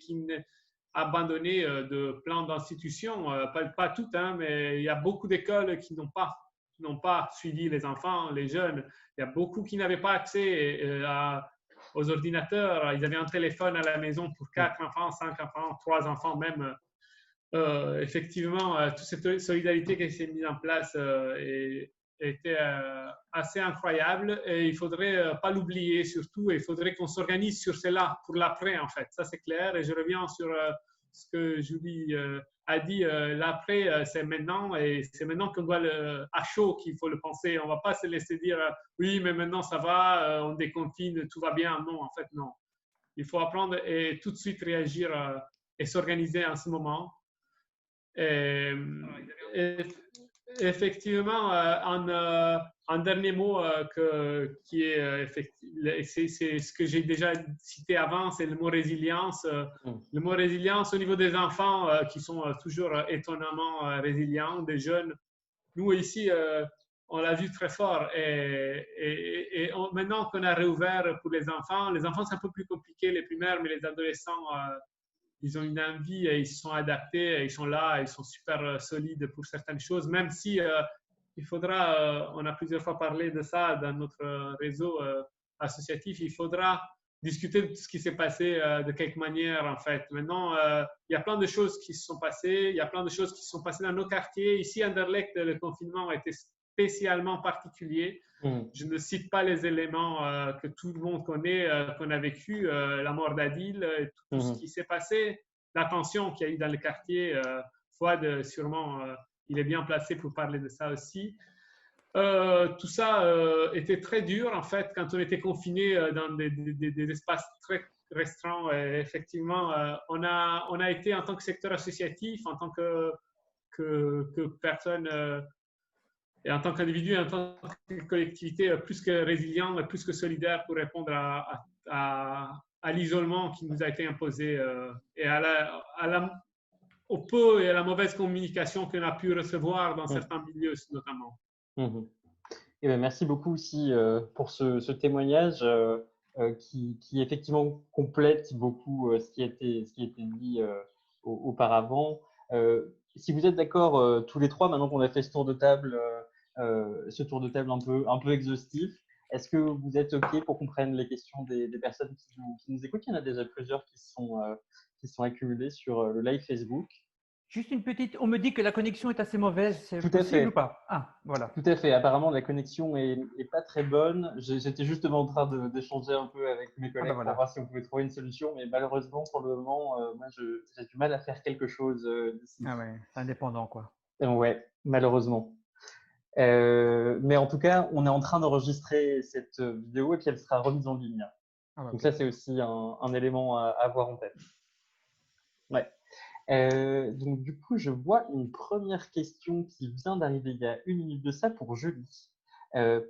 abandonnés de plein d'institutions, pas toutes, hein, mais il y a beaucoup d'écoles qui n'ont pas suivi les enfants, les jeunes. Il y a beaucoup qui n'avaient pas accès aux ordinateurs. Ils avaient un téléphone à la maison pour 4 enfants, 5 enfants, 3 enfants même. Effectivement, toute cette solidarité qui s'est mise en place était assez incroyable et il ne faudrait pas l'oublier surtout. Il faudrait qu'on s'organise sur cela pour l'après, en fait. Ça, c'est clair. Et je reviens sur ce que Julie a dit. L'après, c'est maintenant et c'est maintenant qu'on doit à chaud qu'il faut le penser. On ne va pas se laisser dire oui, mais maintenant ça va, on déconfine, tout va bien. Non, en fait, non. Il faut apprendre et tout de suite réagir et s'organiser en ce moment. Et effectivement, un dernier mot qui est c'est ce que j'ai déjà cité avant, c'est le mot résilience. Le mot résilience au niveau des enfants qui sont toujours étonnamment résilients, des jeunes. Nous ici, on l'a vu très fort. Et maintenant qu'on a réouvert pour les enfants c'est un peu plus compliqué, les primaires, mais les adolescents ils ont une envie et ils se sont adaptés, et ils sont là, ils sont super solides pour certaines choses, même si il faudra, on a plusieurs fois parlé de ça dans notre réseau associatif, il faudra discuter de ce qui s'est passé de quelque manière en fait. Maintenant, il y a plein de choses qui se sont passées, il y a plein de choses qui se sont passées dans nos quartiers. Ici, à Anderlecht, le confinement a été spécialement particulier. Je ne cite pas les éléments que tout le monde connaît, qu'on a vécu, la mort d'Adil, tout ce qui s'est passé, la tension qu'il y a eu dans le quartier. Fouad, sûrement, il est bien placé pour parler de ça aussi. Tout ça était très dur, en fait, quand on était confiné dans des espaces très restreints. Et effectivement, on a été, en tant que secteur associatif, en tant que personne et en tant qu'individu, en tant que collectivité, plus que résilient, plus que solidaire pour répondre à l'isolement qui nous a été imposé et au peu et à la mauvaise communication qu'on a pu recevoir dans certains milieux, notamment. Et bien, merci beaucoup aussi pour ce témoignage qui effectivement complète beaucoup ce qui a été dit auparavant. Si vous êtes d'accord tous les trois, maintenant qu'on a fait ce tour de table un peu exhaustif, est-ce que vous êtes OK pour qu'on prenne les questions des personnes qui nous écoutent? Il y en a déjà plusieurs qui sont accumulées sur le live Facebook. Juste une petite, on me dit que la connexion est assez mauvaise, c'est possible ou pas? Ah, voilà. Tout à fait, apparemment la connexion est pas très bonne. J'étais justement en train d'échanger un peu avec mes collègues pour voir si on pouvait trouver une solution, mais malheureusement pour le moment, moi j'ai du mal à faire quelque chose d'ici. Ah ouais, c'est indépendant quoi. Ouais, malheureusement. Mais en tout cas, on est en train d'enregistrer cette vidéo et puis elle sera remise en ligne. Ah, donc ça, c'est aussi un élément à avoir en tête. Ouais. Donc du coup, je vois une première question qui vient d'arriver il y a 1 minute de ça pour Julie.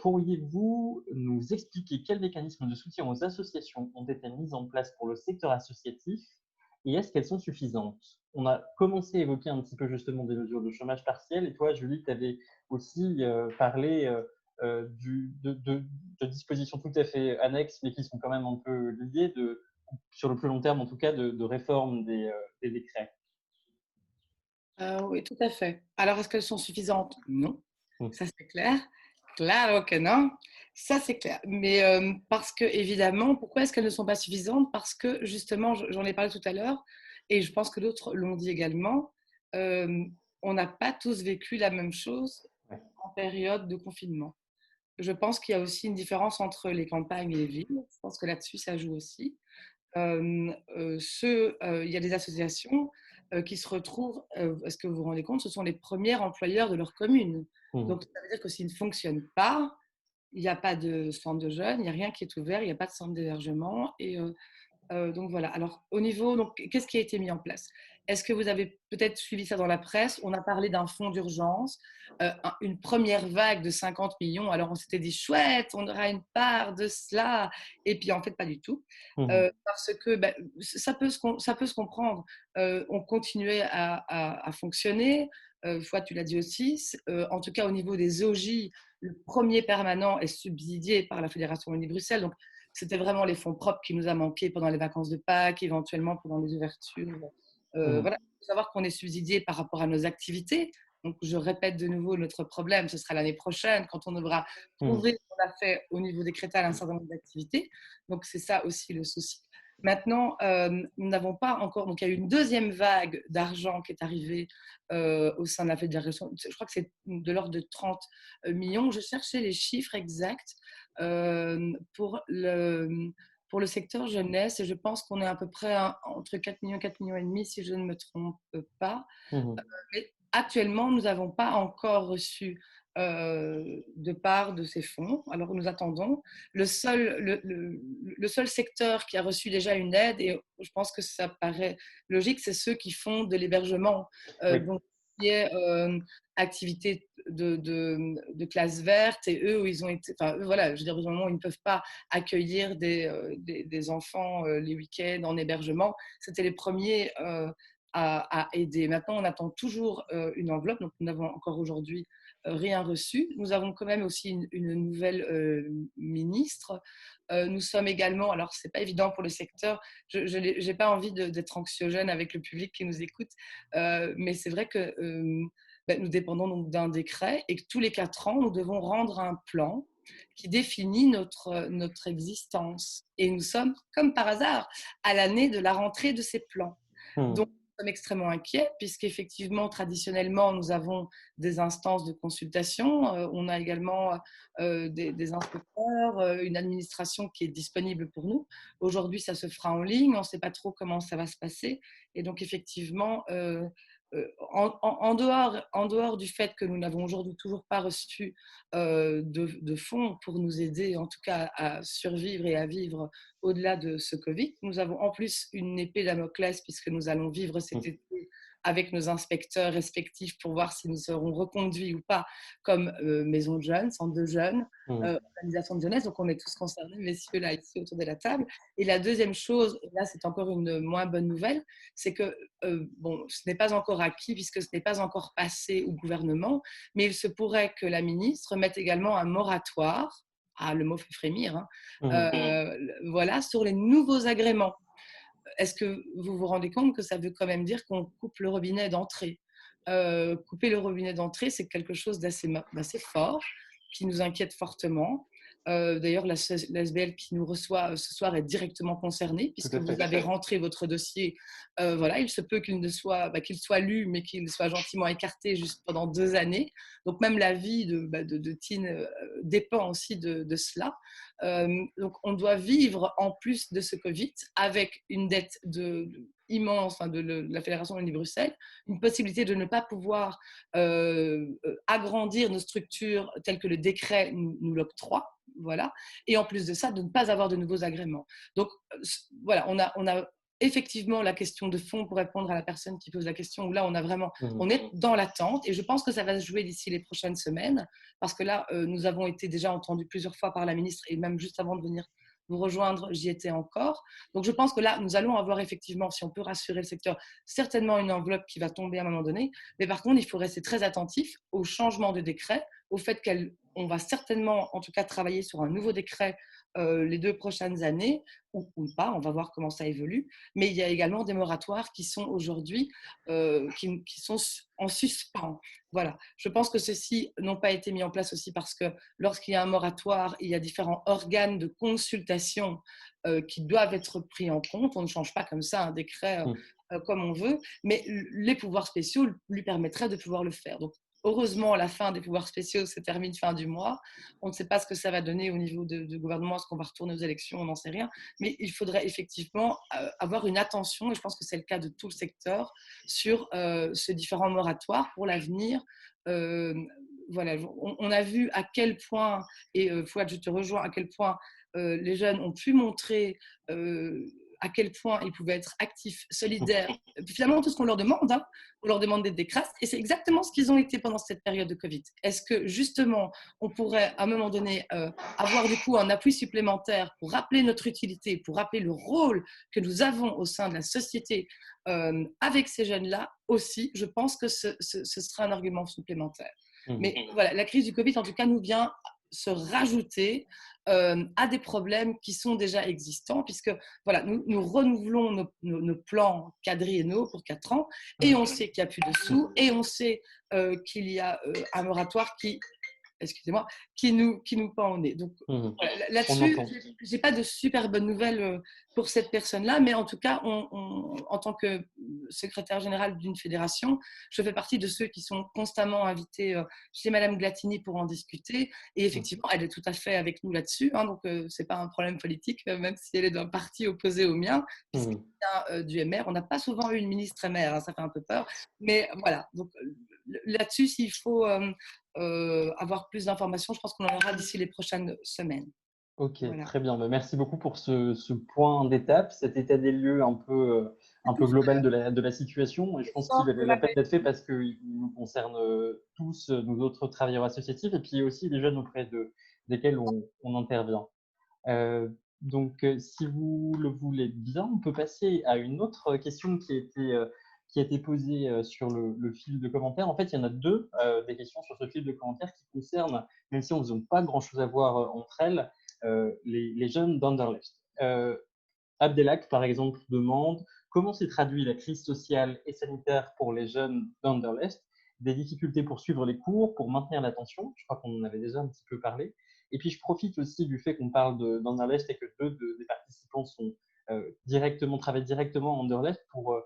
Pourriez-vous nous expliquer quels mécanismes de soutien aux associations ont été mis en place pour le secteur associatif et est-ce qu'elles sont suffisantes? On a commencé à évoquer un petit peu justement des mesures de chômage partiel et toi, Julie, tu avais aussi parlé de dispositions tout à fait annexes mais qui sont quand même un peu liées, sur le plus long terme en tout cas, de réforme des décrets. Oui, tout à fait. Alors, est-ce qu'elles sont suffisantes? Non, ça c'est clair. Claro que non, ça c'est clair. Mais parce que, évidemment, pourquoi est-ce qu'elles ne sont pas suffisantes? Parce que, justement, j'en ai parlé tout à l'heure, et je pense que d'autres l'ont dit également, on n'a pas tous vécu la même chose en période de confinement. Je pense qu'il y a aussi une différence entre les campagnes et les villes. Je pense que là-dessus, ça joue aussi. Il y a des associations qui se retrouvent, est-ce que vous vous rendez compte, ce sont les premiers employeurs de leur commune. Donc, ça veut dire que s'ils ne fonctionnent pas, il n'y a pas de centre de jeunes, il n'y a rien qui est ouvert, il n'y a pas de centre d'hébergement. Et donc voilà. Alors au niveau, donc qu'est-ce qui a été mis en place? Est-ce que vous avez peut-être suivi ça dans la presse? On a parlé d'un fonds d'urgence, une première vague de 50 millions. Alors on s'était dit chouette, on aura une part de cela. Et puis en fait pas du tout, Mhm. parce que ça peut se comprendre. On continuait à fonctionner. Fois, tu l'as dit aussi. En tout cas au niveau des OJ, le premier permanent est subsidié par la Fédération Wallonie-Bruxelles. Donc c'était vraiment les fonds propres qui nous a manqué pendant les vacances de Pâques, éventuellement pendant les ouvertures. Mhm. Voilà, il faut savoir qu'on est subsidié par rapport à nos activités. Donc, je répète de nouveau, notre problème, ce sera l'année prochaine, quand on devra Mhm. prouver qu'on a fait au niveau des crétals un certain nombre d'activités. Donc, c'est ça aussi le souci. Maintenant, nous n'avons pas encore. Donc, il y a eu une deuxième vague d'argent qui est arrivée au sein de la fédération. Je crois que c'est de l'ordre de 30 millions. Je cherchais les chiffres exacts pour le secteur jeunesse et je pense qu'on est à peu près entre 4 millions, 4 millions et demi si je ne me trompe pas. Mhm. Mais actuellement, nous n'avons pas encore reçu de part de ces fonds. Alors nous attendons. Le seul secteur qui a reçu déjà une aide, et je pense que ça paraît logique, c'est ceux qui font de l'hébergement. Oui. Donc, qui est activité de classe verte, et eux, où ils ont été, enfin, eux, voilà, je veux dire, au moment où ils ne peuvent pas accueillir des enfants les week-ends en hébergement, c'était les premiers à aider. Maintenant, on attend toujours une enveloppe, donc nous n'avons encore aujourd'hui rien reçu. Nous avons quand même aussi une nouvelle ministre. Nous sommes également, alors c'est pas évident pour le secteur, je n'ai pas envie d'être anxiogène avec le public qui nous écoute, mais c'est vrai que nous dépendons donc d'un décret et que tous les 4 ans, nous devons rendre un plan qui définit notre existence. Et nous sommes, comme par hasard, à l'année de la rentrée de ces plans. Mhm. Donc, nous sommes extrêmement inquiets, puisqu'effectivement, traditionnellement, nous avons des instances de consultation. On a également des inspecteurs, une administration qui est disponible pour nous. Aujourd'hui, ça se fera en ligne. On ne sait pas trop comment ça va se passer. Et donc, effectivement, en dehors du fait que nous n'avons aujourd'hui toujours pas reçu de fonds pour nous aider, en tout cas, à survivre et à vivre au-delà de ce Covid. Nous avons en plus une épée Damoclès puisque nous allons vivre cet été avec nos inspecteurs respectifs pour voir si nous serons reconduits ou pas comme maison de jeunes, centre de jeunes, Mhm. organisation de jeunesse. Donc on est tous concernés, messieurs, là, ici autour de la table. Et la deuxième chose, et là c'est encore une moins bonne nouvelle, c'est que bon, ce n'est pas encore acquis puisque ce n'est pas encore passé au gouvernement, mais il se pourrait que la ministre mette également un moratoire, ah, le mot fait frémir, hein, Mhm. voilà, sur les nouveaux agréments. Est-ce que vous vous rendez compte que ça veut quand même dire qu'on coupe le robinet d'entrée? Couper le robinet d'entrée, c'est quelque chose d'assez fort, qui nous inquiète fortement. D'ailleurs, la SBL qui nous reçoit ce soir est directement concernée, Tout puisque à vous fait. avez rentré votre dossier. Voilà, il se peut qu'il soit lu, mais qu'il soit gentiment écarté juste pendant 2 années. Donc, même la vie de Tine dépend aussi de cela. Donc, on doit vivre en plus de ce Covid avec une dette immense de la Fédération Wallonie-Bruxelles, une possibilité de ne pas pouvoir agrandir nos structures telles que le décret nous l'octroie. Voilà. Et en plus de ça, de ne pas avoir de nouveaux agréments. Donc, voilà, on a effectivement la question de fond pour répondre à la personne qui pose la question, où là, on est dans l'attente et je pense que ça va se jouer d'ici les prochaines semaines parce que là, nous avons été déjà entendus plusieurs fois par la ministre et même juste avant de venir vous rejoindre, j'y étais encore. Donc, je pense que là, nous allons avoir effectivement, si on peut rassurer le secteur, certainement une enveloppe qui va tomber à un moment donné. Mais par contre, il faut rester très attentif au changement de décret, au fait qu'on va certainement, en tout cas, travailler sur un nouveau décret les 2 prochaines années, ou pas, on va voir comment ça évolue. Mais il y a également des moratoires qui sont aujourd'hui qui sont en suspens. Voilà. Je pense que ceux-ci n'ont pas été mis en place aussi parce que lorsqu'il y a un moratoire, il y a différents organes de consultation qui doivent être pris en compte. On ne change pas comme ça un décret comme on veut, mais les pouvoirs spéciaux lui permettraient de pouvoir le faire. Donc, heureusement, la fin des pouvoirs spéciaux se termine fin du mois. On ne sait pas ce que ça va donner au niveau du gouvernement, est-ce qu'on va retourner aux élections, on n'en sait rien. Mais il faudrait effectivement avoir une attention, et je pense que c'est le cas de tout le secteur, sur ce différent moratoire pour l'avenir. voilà, on a vu à quel point, et Fouad, je te rejoins, à quel point les jeunes ont pu montrer à quel point ils pouvaient être actifs, solidaires. Finalement, tout ce qu'on leur demande, hein, on leur demande d'être des crasses, et c'est exactement ce qu'ils ont été pendant cette période de Covid. Est-ce que justement, on pourrait à un moment donné avoir du coup un appui supplémentaire pour rappeler notre utilité, pour rappeler le rôle que nous avons au sein de la société avec ces jeunes-là aussi, je pense que ce sera un argument supplémentaire. Mais voilà, la crise du Covid, en tout cas, nous vient se rajouter à des problèmes qui sont déjà existants, puisque voilà, nous renouvelons nos plans quadriennaux pour 4 ans, et on sait qu'il n'y a plus de sous, et on sait qu'il y a un moratoire excusez-moi, qui nous pend au nez. Donc là-dessus, j'ai pas de super bonnes nouvelles pour cette personne-là, mais en tout cas, en tant que secrétaire général d'une fédération, je fais partie de ceux qui sont constamment invités chez Madame Glatini pour en discuter. Et effectivement, elle est tout à fait avec nous là-dessus, hein, donc c'est pas un problème politique, même si elle est d'un parti opposé au mien, puisqu'il y a du MR. On n'a pas souvent eu une ministre MR, hein, ça fait un peu peur, mais voilà. Donc là-dessus, s'il faut avoir plus d'informations, je pense qu'on en aura d'ici les prochaines semaines. Ok, Voilà. très bien. Merci beaucoup pour ce point d'étape, cet état des lieux un peu global de la situation. Et je pense qu'il valait la peine d'être fait parce qu'il nous concerne tous, nous autres travailleurs associatifs, et puis aussi les jeunes auprès desquels on intervient. Donc, si vous le voulez bien, on peut passer à une autre question qui a été posée sur le fil de commentaires. En fait, il y en a deux des questions sur ce fil de commentaires qui concernent, même si on n'a pas grand-chose à voir entre elles, les jeunes d'Anderlecht. Abdelak, par exemple, demande comment s'est traduit la crise sociale et sanitaire pour les jeunes d'Anderlecht, des difficultés pour suivre les cours, pour maintenir l'attention. Je crois qu'on en avait déjà un petit peu parlé. Et puis, je profite aussi du fait qu'on parle d'Anderlecht et que des participants travaillent directement à Anderlecht pour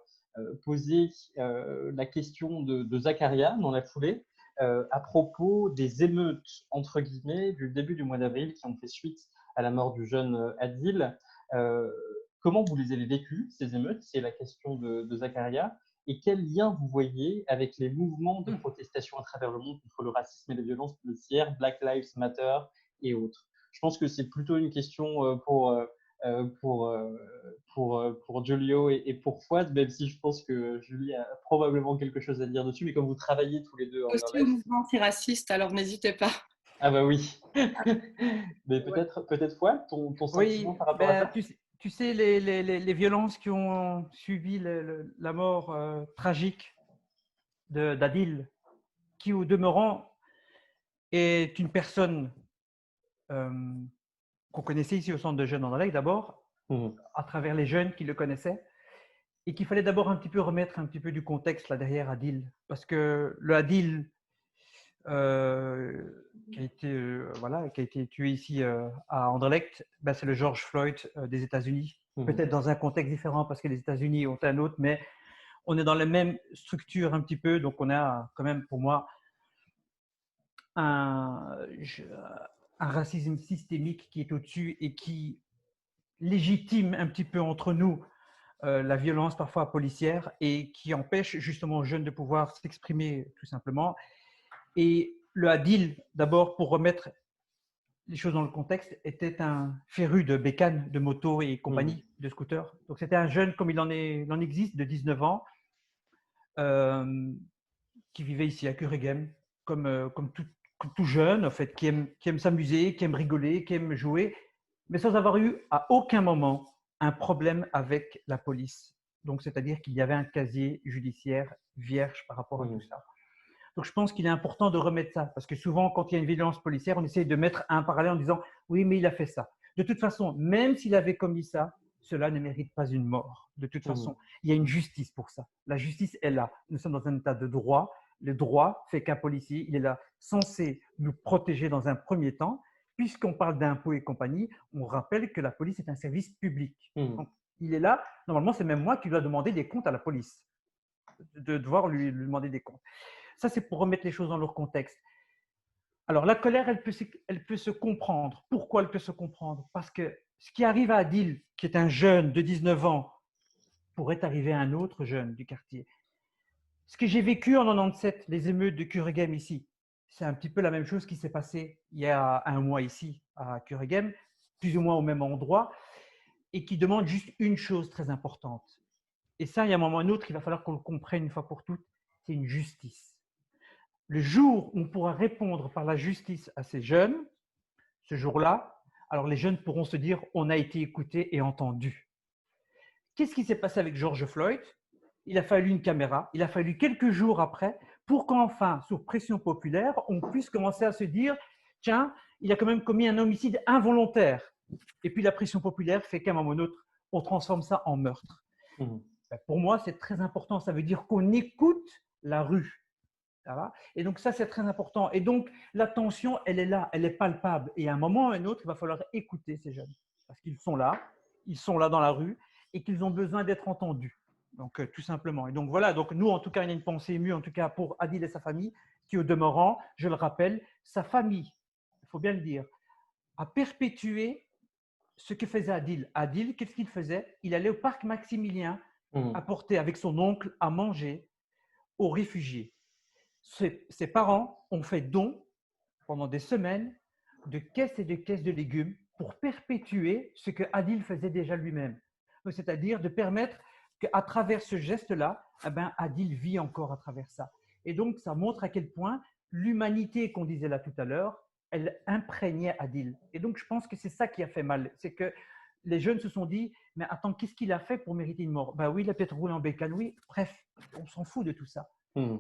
poser la question de Zakaria dans la foulée à propos des émeutes, entre guillemets, du début du mois d'avril qui ont fait suite à la mort du jeune Adil. Comment vous les avez vécues, ces émeutes? C'est la question de Zakaria. Et quel lien vous voyez avec les mouvements de protestation à travers le monde contre le racisme et les violences policières, Black Lives Matter et autres? Je pense que c'est plutôt une question pour Giulio et pour Fouad, même si je pense que Julie a probablement quelque chose à dire dessus, mais comme vous travaillez tous les deux en Aussi au mouvement antiraciste, alors n'hésitez pas. Ah bah oui. Mais peut-être Fouad, ton sentiment par rapport à ça? Tu sais, les violences qui ont suivi la mort tragique d'Adil, qui au demeurant est une personne qu'on connaissait ici au centre de jeunes Anderlecht d'abord, à travers les jeunes qui le connaissaient, et qu'il fallait d'abord un petit peu remettre un petit peu du contexte là derrière Adil, parce que le Adil qui a été tué ici à Anderlecht, ben, c'est le George Floyd des États-Unis. Peut-être dans un contexte différent parce que les États-Unis ont un autre, mais on est dans la même structure un petit peu, donc on a quand même pour moi un racisme systémique qui est au-dessus et qui légitime un petit peu entre nous la violence parfois policière et qui empêche justement aux jeunes de pouvoir s'exprimer tout simplement. Et le Adil, d'abord pour remettre les choses dans le contexte, était un féru de bécanes, de motos et compagnie, de scooters. Donc c'était un jeune comme il en existe, de 19 ans, qui vivait ici à Kuregem, comme tout jeune, en fait, qui aime s'amuser, qui aime rigoler, qui aime jouer, mais sans avoir eu à aucun moment un problème avec la police. Donc c'est-à-dire qu'il y avait un casier judiciaire vierge par rapport à tout ça. Donc, je pense qu'il est important de remettre ça, parce que souvent, quand il y a une violence policière, on essaye de mettre un parallèle en disant « oui, mais il a fait ça ». De toute façon, même s'il avait commis ça, cela ne mérite pas une mort. De toute façon, il y a une justice pour ça. La justice est là. Nous sommes dans un état de droit. Le droit fait qu'un policier, il est là censé nous protéger dans un premier temps. Puisqu'on parle d'impôts et compagnie, on rappelle que la police est un service public. Donc, il est là. Normalement, c'est même moi qui dois demander des comptes à la police, de devoir lui demander des comptes. Ça, c'est pour remettre les choses dans leur contexte. Alors, la colère, elle peut se comprendre. Pourquoi elle peut se comprendre? Parce que ce qui arrive à Adil, qui est un jeune de 19 ans, pourrait arriver à un autre jeune du quartier. Ce que j'ai vécu en 97, les émeutes de Kuregem ici, c'est un petit peu la même chose qui s'est passé il y a un mois ici à Kuregem, plus ou moins au même endroit, et qui demande juste une chose très importante. Et ça, il y a un moment ou un autre, il va falloir qu'on le comprenne une fois pour toutes, c'est une justice. Le jour où on pourra répondre par la justice à ces jeunes, ce jour-là, alors les jeunes pourront se dire on a été écoutés et entendus. Qu'est-ce qui s'est passé avec George Floyd? Il a fallu une caméra, il a fallu quelques jours après pour qu'enfin, sous pression populaire, on puisse commencer à se dire tiens, il a quand même commis un homicide involontaire. Et puis la pression populaire fait qu'à un moment ou un autre, on transforme ça en meurtre. Pour moi, c'est très important. Ça veut dire qu'on écoute la rue. Et donc, ça, c'est très important. Et donc, la tension, elle est là, elle est palpable. Et à un moment ou à un autre, il va falloir écouter ces jeunes. Parce qu'ils sont là dans la rue et qu'ils ont besoin d'être entendus. Donc, tout simplement. Et donc, voilà. Donc, nous, en tout cas, il y a une pensée émue, en tout cas, pour Adil et sa famille, qui, au demeurant, je le rappelle, sa famille, il faut bien le dire, a perpétué ce que faisait Adil. Adil, qu'est-ce qu'il faisait? Il allait au parc Maximilien apporter avec son oncle à manger aux réfugiés. Ses parents ont fait don pendant des semaines de caisses et de caisses de légumes pour perpétuer ce que Adil faisait déjà lui-même. C'est-à-dire de permettre qu'à travers ce geste-là, Adil vit encore à travers ça. Et donc, ça montre à quel point l'humanité qu'on disait là tout à l'heure, elle imprégnait Adil. Et donc, je pense que c'est ça qui a fait mal. C'est que les jeunes se sont dit, mais attends, qu'est-ce qu'il a fait pour mériter une mort? Oui, il a peut-être roulé en bécane, oui. Bref, on s'en fout de tout ça.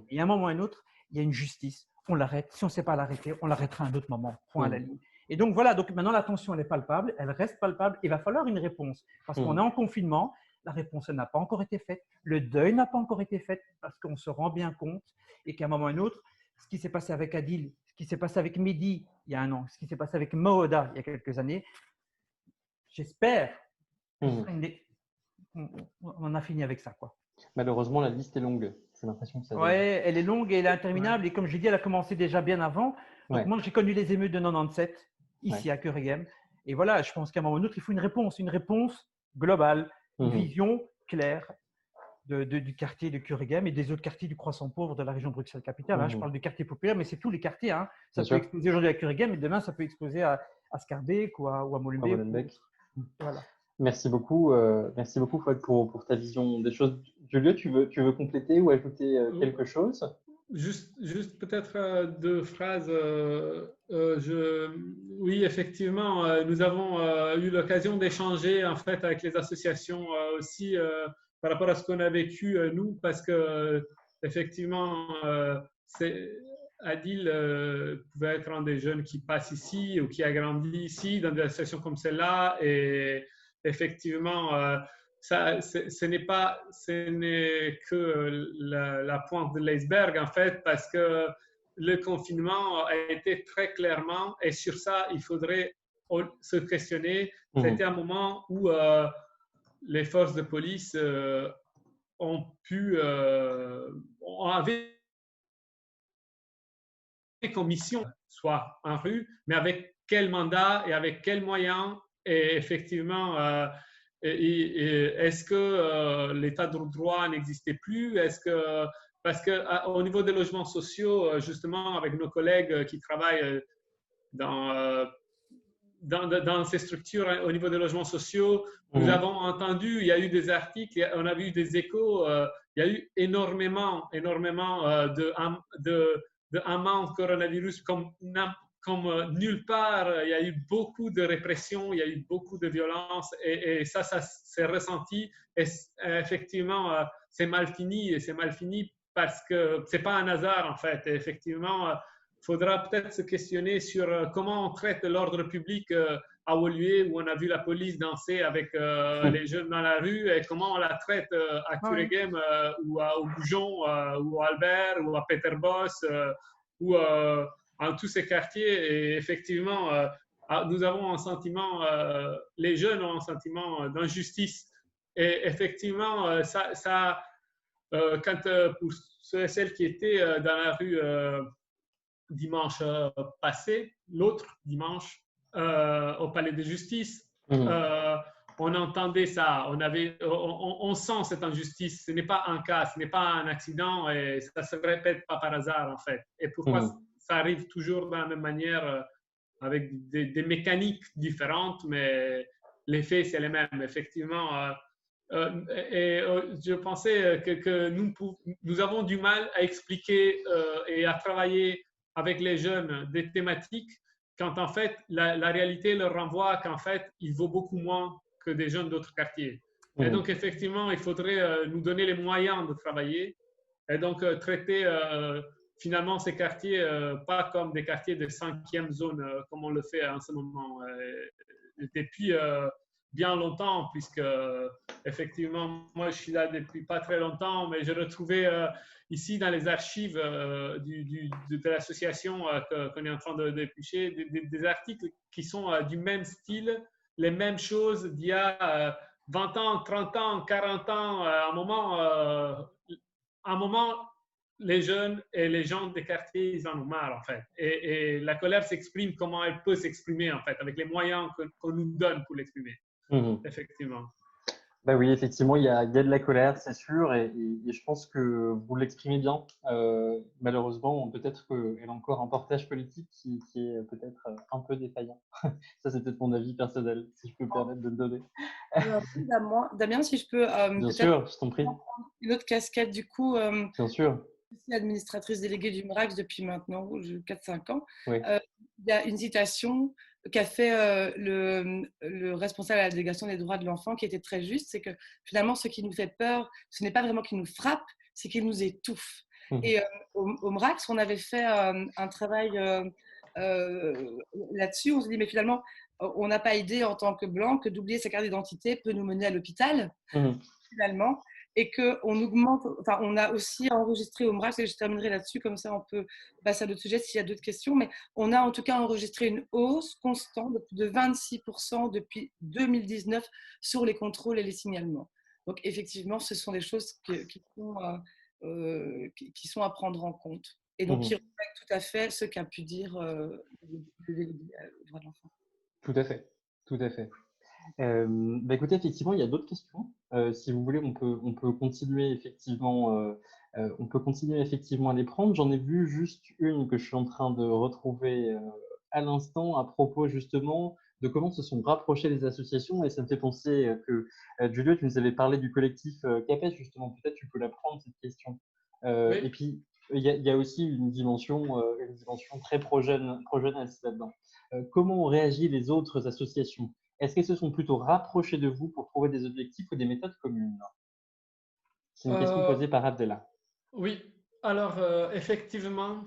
Et à un moment ou à un autre, il y a une justice. On l'arrête. Si on ne sait pas l'arrêter, on l'arrêtera à un autre moment. Point à la ligne. Et donc, voilà. Donc, maintenant, la tension, elle est palpable. Elle reste palpable. Il va falloir une réponse. Parce qu'on est en confinement. La réponse, elle n'a pas encore été faite. Le deuil n'a pas encore été fait parce qu'on se rend bien compte et qu'à un moment ou à un autre, ce qui s'est passé avec Adil, ce qui s'est passé avec Mehdi il y a un an, ce qui s'est passé avec Maouda il y a quelques années, j'espère qu'on en a fini avec ça, quoi. Malheureusement, la liste est longue. J'ai l'impression que ça. Oui, elle est longue et elle est interminable. Et comme je dis, elle a commencé déjà bien avant. Donc, moi, j'ai connu les émeutes de 97 ici à Kuregem. Et voilà, je pense qu'à un moment ou à un autre, il faut une réponse globale, une vision claire du quartier de Kuregem et des autres quartiers du Croissant Pauvre de la région de Bruxelles-Capitale. Je parle du quartier populaire, mais c'est tous les quartiers. Ça peut exploser aujourd'hui à Kuregem et demain, ça peut exploser à Schaerbeek ou à Molenbeek. Voilà. Merci beaucoup, Fouad, pour ta vision des choses. Julio, tu veux compléter ou ajouter quelque chose? Juste peut-être deux phrases. Oui, effectivement, nous avons eu l'occasion d'échanger en fait avec les associations aussi par rapport à ce qu'on a vécu nous, parce que effectivement, Adil pouvait être un des jeunes qui passe ici ou qui a grandi ici dans des associations comme celle-là, et effectivement, ce n'est que la pointe de l'iceberg en fait, parce que le confinement a été très clairement, et sur ça il faudrait se questionner. C'était un moment où les forces de police avaient comme mission, soit en rue, mais avec quel mandat et avec quels moyens. Et effectivement, est-ce que l'état de droit n'existait plus? Parce qu'au niveau des logements sociaux, justement, avec nos collègues qui travaillent dans ces structures au niveau des logements sociaux, nous avons entendu, il y a eu des articles, on a vu des échos, il y a eu énormément de amendes coronavirus comme nulle part. Il y a eu beaucoup de répression, il y a eu beaucoup de violence, et ça s'est ressenti. Et effectivement, c'est mal fini, et c'est mal fini parce que c'est pas un hasard en fait. Et effectivement, il faudra peut-être se questionner sur comment on traite l'ordre public à Woluwe, où on a vu la police danser avec les jeunes dans la rue, et comment on la traite à Kuregem ou au Goujon ou à Albert ou à Peterbos ou en tous ces quartiers. Et effectivement, nous avons un sentiment, les jeunes ont un sentiment d'injustice. Et effectivement, quand pour ceux et celles qui étaient dans la rue dimanche passé, l'autre dimanche, au palais de justice, on entendait ça, on sent cette injustice. Ce n'est pas un cas, ce n'est pas un accident, et ça ne se répète pas par hasard en fait. Et pourquoi ça arrive toujours de la même manière, avec des mécaniques différentes, mais l'effet, c'est le même. Effectivement, je pensais que nous avons du mal à expliquer et à travailler avec les jeunes des thématiques quand en fait la réalité leur renvoie qu'en fait il vaut beaucoup moins que des jeunes d'autres quartiers. Et donc effectivement, il faudrait nous donner les moyens de travailler et donc traiter finalement ces quartiers pas comme des quartiers de 5e zone comme on le fait en ce moment. Depuis bien longtemps, puisque effectivement, moi je suis là depuis pas très longtemps, mais j'ai retrouvé ici dans les archives de l'association qu'on est en train d'éplucher des articles qui sont du même style, les mêmes choses d'il y a 20 ans, 30 ans, 40 ans, à un moment, les jeunes et les gens des quartiers, ils en ont marre, en fait. Et la colère s'exprime comment elle peut s'exprimer, en fait, avec les moyens qu'on nous donne pour l'exprimer. Effectivement. Bah oui, effectivement, il y a de la colère, c'est sûr, et je pense que vous l'exprimez bien. Malheureusement, peut-être qu'elle a encore un portage politique qui est peut-être un peu défaillant. Ça, c'est peut-être mon avis personnel, si je peux me permettre de le donner. Damien, si je peux Bien sûr, je t'en prie. Une autre casquette, du coup, bien sûr. Je suis administratrice déléguée du MRAX depuis maintenant 4-5 ans. Oui. Il y a une citation qu'a fait le responsable à la délégation des droits de l'enfant qui était très juste, c'est que finalement, ce qui nous fait peur, ce n'est pas vraiment qu'il nous frappe, c'est qu'il nous étouffe. Et au MRAX, on avait fait un travail là-dessus. On s'est dit, mais finalement, on n'a pas idée en tant que blanc que d'oublier sa carte d'identité peut nous mener à l'hôpital, finalement. Et qu'on augmente, enfin, on a aussi enregistré au MRAX, et je terminerai là-dessus, comme ça on peut passer à d'autres sujets s'il y a d'autres questions, mais on a en tout cas enregistré une hausse constante de 26% depuis 2019 sur les contrôles et les signalements. Donc effectivement, ce sont des choses qui sont à prendre en compte. Et donc qui reflètent tout à fait ce qu'a pu dire le droit de l'enfant. Tout à fait, tout à fait. Bah écoutez, effectivement, il y a d'autres questions. Si vous voulez, on peut continuer effectivement, à les prendre. J'en ai vu juste une que je suis en train de retrouver à l'instant à propos justement de comment se sont rapprochées les associations, et ça me fait penser que Julio, tu nous avais parlé du collectif CAPES, justement. Peut-être tu peux la prendre cette question. Oui. Et puis il y a aussi une dimension très pro-jeunesse là-dedans. Comment ont réagi les autres associations? Est-ce qu'elles se sont plutôt rapprochées de vous pour trouver des objectifs ou des méthodes communes? C'est une question posée par Abdella. Oui, alors effectivement,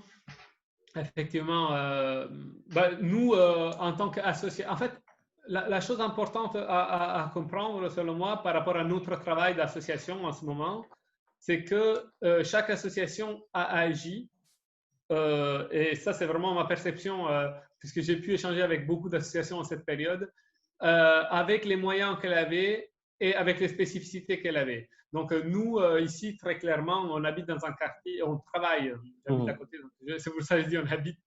nous, en tant qu'association, en fait, la chose importante à comprendre, selon moi, par rapport à notre travail d'association en ce moment, c'est que chaque association a agi, et ça, c'est vraiment ma perception, puisque j'ai pu échanger avec beaucoup d'associations en cette période, avec les moyens qu'elle avait et avec les spécificités qu'elle avait. Donc, nous, ici, très clairement, on habite dans un quartier, on travaille, j'habite à côté, c'est pour ça que je dis on habite,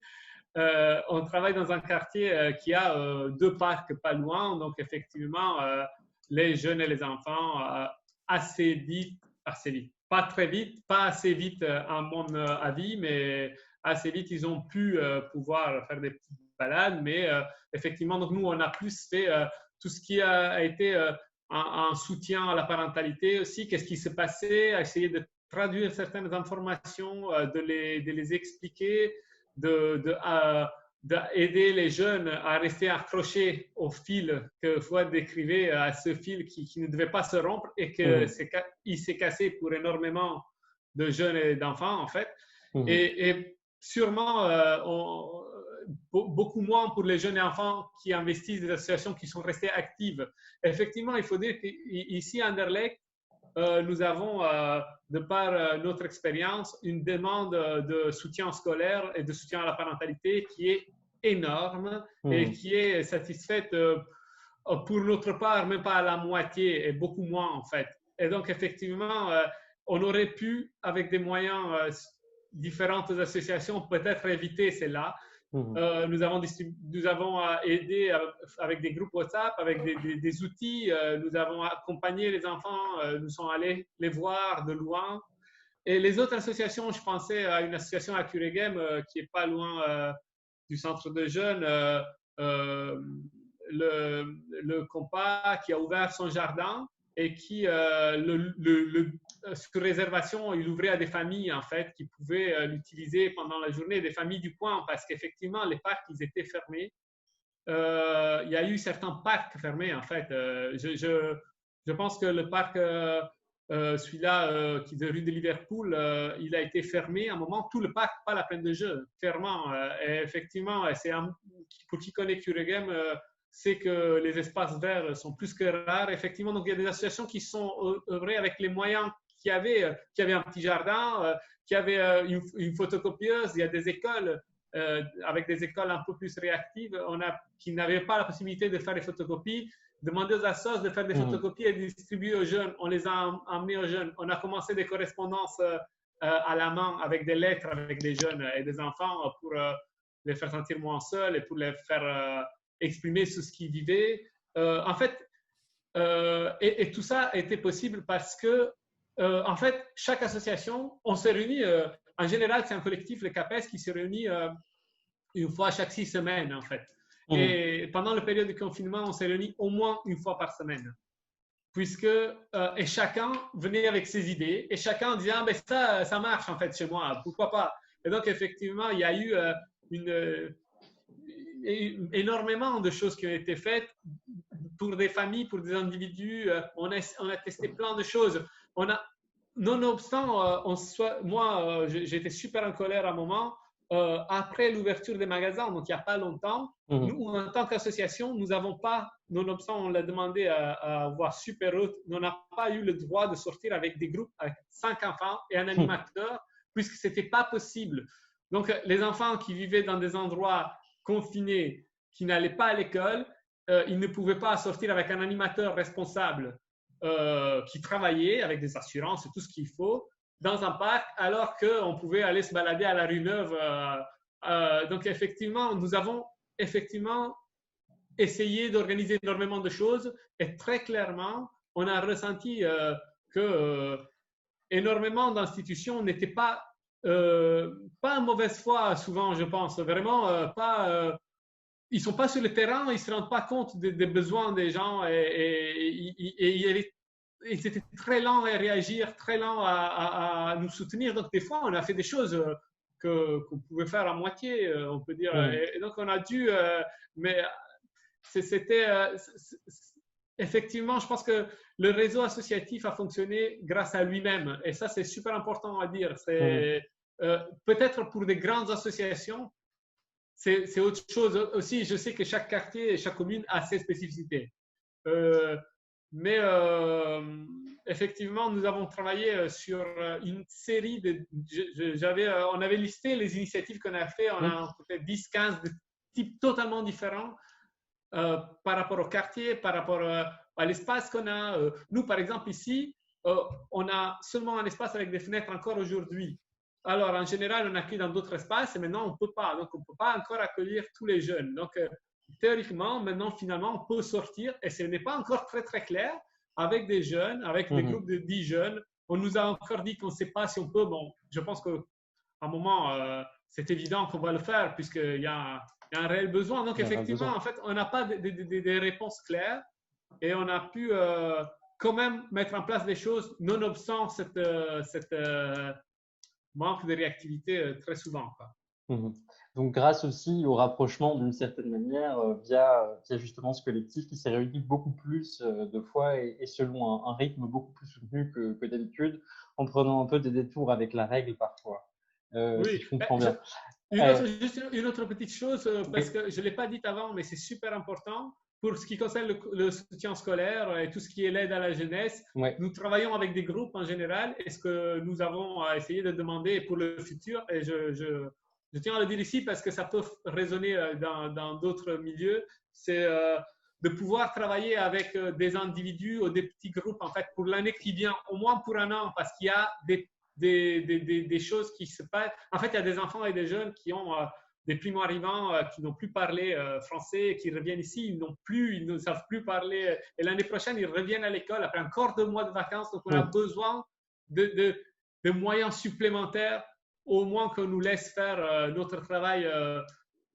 on travaille dans un quartier qui a 2 parcs pas loin, donc effectivement, les jeunes et les enfants, assez vite, pas très vite, pas assez vite à mon avis, mais assez vite, ils ont pu pouvoir faire des petites balades, mais effectivement, donc nous, on a plus fait tout ce qui a été un soutien à la parentalité aussi. Qu'est-ce qui s'est passé? À essayer de traduire certaines informations, de les expliquer, d'aider les jeunes à rester accrochés au fil que Fouad décrivait, à ce fil qui ne devait pas se rompre et qu'il s'est cassé pour énormément de jeunes et d'enfants, en fait. Et sûrement, beaucoup moins pour les jeunes et enfants qui investissent dans des associations qui sont restées actives. Effectivement, il faut dire qu'ici à Anderlecht, nous avons, de par notre expérience, une demande de soutien scolaire et de soutien à la parentalité qui est énorme et qui est satisfaite pour notre part, même pas à la moitié, et beaucoup moins en fait. Et donc, effectivement, on aurait pu, avec des moyens différentes associations, peut-être éviter cela. Nous avons aidé avec des groupes WhatsApp, avec des outils. Nous avons accompagné les enfants. Nous sommes allés les voir de loin. et les autres associations, je pensais à une association à Cureghem qui est pas loin du centre de jeunes, le Compas qui a ouvert son jardin et qui, sur réservation, il ouvrait à des familles en fait qui pouvaient l'utiliser pendant la journée, des familles du coin, parce qu'effectivement les parcs ils étaient fermés. Il y a eu certains parcs fermés en fait. Je pense que le parc celui-là qui est de rue de Liverpool, il a été fermé à un moment. Tout le parc, pas la plaine de jeu, clairement. Et effectivement, pour qui connaît Cureghem, c'est que les espaces verts sont plus que rares. Effectivement, donc il y a des associations qui sont œuvrées avec les moyens qu'il y avait, qui avaient un petit jardin, qui avaient une photocopieuse. Il y a des écoles avec des écoles un peu plus réactives, qui n'avaient pas la possibilité de faire des photocopies. Demander aux assos de faire des photocopies et de distribuer aux jeunes. On les a emmenés aux jeunes. On a commencé des correspondances à la main avec des lettres avec des jeunes et des enfants pour les faire sentir moins seuls et pour les faire exprimer ce qu'ils vivaient. En fait, et tout ça a été possible parce que, en fait, chaque association, on s'est réunis. En général, c'est un collectif, le CAPES, qui se réunit une fois chaque 6 semaines, en fait. Et pendant la période de confinement, on s'est réunis au moins une fois par semaine. Puisque, et chacun venait avec ses idées, et chacun disait, ah, ben ça marche en fait chez moi, pourquoi pas. Et donc, effectivement, il y a eu énormément de choses qui ont été faites pour des familles, pour des individus. On a testé plein de choses. Nonobstant, moi, j'étais super en colère à un moment. Après l'ouverture des magasins, donc il n'y a pas longtemps, nous, en tant qu'association, nous n'avons pas, nonobstant on l'a demandé à Voix Super Haute, on n'a pas eu le droit de sortir avec des groupes avec 5 enfants et un animateur, puisque ce n'était pas possible. Donc, les enfants qui vivaient dans des endroits confinés, qui n'allaient pas à l'école, ils ne pouvaient pas sortir avec un animateur responsable qui travaillait avec des assurances et tout ce qu'il faut dans un parc, alors qu'on pouvait aller se balader à la rue Neuve. Donc, effectivement, nous avons essayé d'organiser énormément de choses et très clairement, on a ressenti que énormément d'institutions n'étaient pas en mauvaise foi, souvent, je pense. Vraiment, ils ne sont pas sur le terrain, ils ne se rendent pas compte des besoins des gens et ils étaient très lents à réagir, très lents à nous soutenir. Donc, des fois, on a fait des choses qu'on pouvait faire à moitié, on peut dire. Et donc, on a dû… mais c'était… effectivement, je pense que le réseau associatif a fonctionné grâce à lui-même. Et ça, c'est super important à dire. Peut-être pour des grandes associations, c'est autre chose aussi. Je sais que chaque quartier et chaque commune a ses spécificités. Mais effectivement, nous avons travaillé sur une série de… on avait listé les initiatives qu'on a fait. On a peut-être 10, 15 de types totalement différents par rapport au quartier, par rapport à l'espace qu'on a. Nous, par exemple, ici, on a seulement un espace avec des fenêtres encore aujourd'hui. Alors, en général, on accueille dans d'autres espaces et maintenant, on ne peut pas. Donc, on ne peut pas encore accueillir tous les jeunes. Donc, théoriquement, maintenant, finalement, on peut sortir et ce n'est pas encore très, très clair avec des jeunes, avec des groupes de 10 jeunes. On nous a encore dit qu'on ne sait pas si on peut. Bon, je pense qu'à un moment, c'est évident qu'on va le faire puisqu'il y a un réel besoin. Donc, effectivement, en fait, on n'a pas des réponses claires et on a pu quand même mettre en place des choses nonobstant cette manque de réactivité très souvent, quoi. Donc, grâce aussi au rapprochement d'une certaine manière via justement ce collectif qui s'est réuni beaucoup plus de fois et selon un rythme beaucoup plus soutenu que d'habitude, en prenant un peu des détours avec la règle parfois. Oui, si je comprends bien. Juste une autre petite chose, parce que je ne l'ai pas dit avant, mais c'est super important. Pour ce qui concerne le soutien scolaire et tout ce qui est l'aide à la jeunesse, nous travaillons avec des groupes en général. Et ce que nous avons essayé de demander pour le futur, et je tiens à le dire ici parce que ça peut résonner dans d'autres milieux, c'est de pouvoir travailler avec des individus ou des petits groupes en fait, pour l'année qui vient, au moins pour un an, parce qu'il y a des choses qui se passent. En fait, il y a des enfants et des jeunes qui ont… des primo-arrivants qui n'ont plus parlé français, qui reviennent ici, ils ne savent plus parler. Et l'année prochaine, ils reviennent à l'école après encore 2 mois de vacances. Donc, on a besoin des moyens supplémentaires, au moins qu'on nous laisse faire notre travail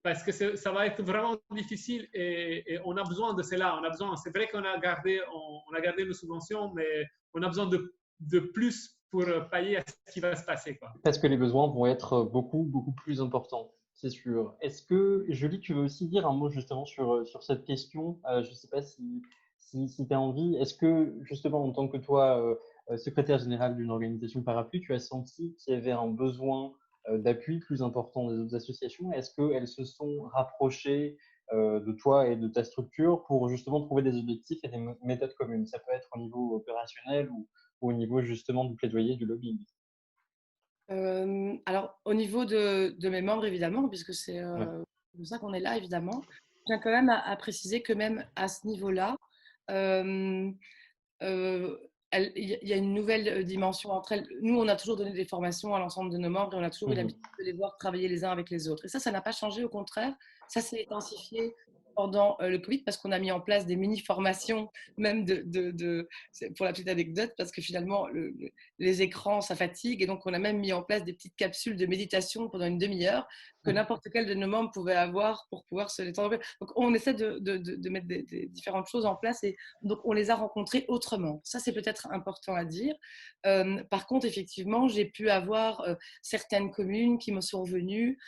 parce que ça va être vraiment difficile et on a besoin de cela. On a besoin. C'est vrai qu'on a gardé, on a gardé nos subventions, mais on a besoin de plus pour pallier à ce qui va se passer, quoi. Parce que les besoins vont être beaucoup, beaucoup plus importants, c'est sûr. Est-ce que, Julie, tu veux aussi dire un mot justement sur cette question? Je ne sais pas si tu as envie. Est-ce que, justement, en tant que toi, secrétaire général d'une organisation parapluie, tu as senti qu'il y avait un besoin d'appui plus important des autres associations? Est-ce qu'elles se sont rapprochées de toi et de ta structure pour justement trouver des objectifs et des méthodes communes? Ça peut être au niveau opérationnel ou au niveau justement du plaidoyer, du lobbying. Alors, au niveau de mes membres, évidemment, puisque c'est pour ça qu'on est là, évidemment, je tiens quand même à préciser que même à ce niveau-là, euh, il y a une nouvelle dimension entre elles. Nous, on a toujours donné des formations à l'ensemble de nos membres et on a toujours eu l'habitude de les voir travailler les uns avec les autres. Et ça n'a pas changé, au contraire, ça s'est intensifié pendant le Covid parce qu'on a mis en place des mini-formations, même pour la petite anecdote, parce que finalement, les écrans, ça fatigue. Et donc, on a même mis en place des petites capsules de méditation pendant une demi-heure que n'importe quel de nos membres pouvait avoir pour pouvoir se détendre. Donc, on essaie de mettre des différentes choses en place et donc on les a rencontrés autrement. Ça, c'est peut-être important à dire. Par contre, effectivement, j'ai pu avoir certaines communes qui me sont revenues,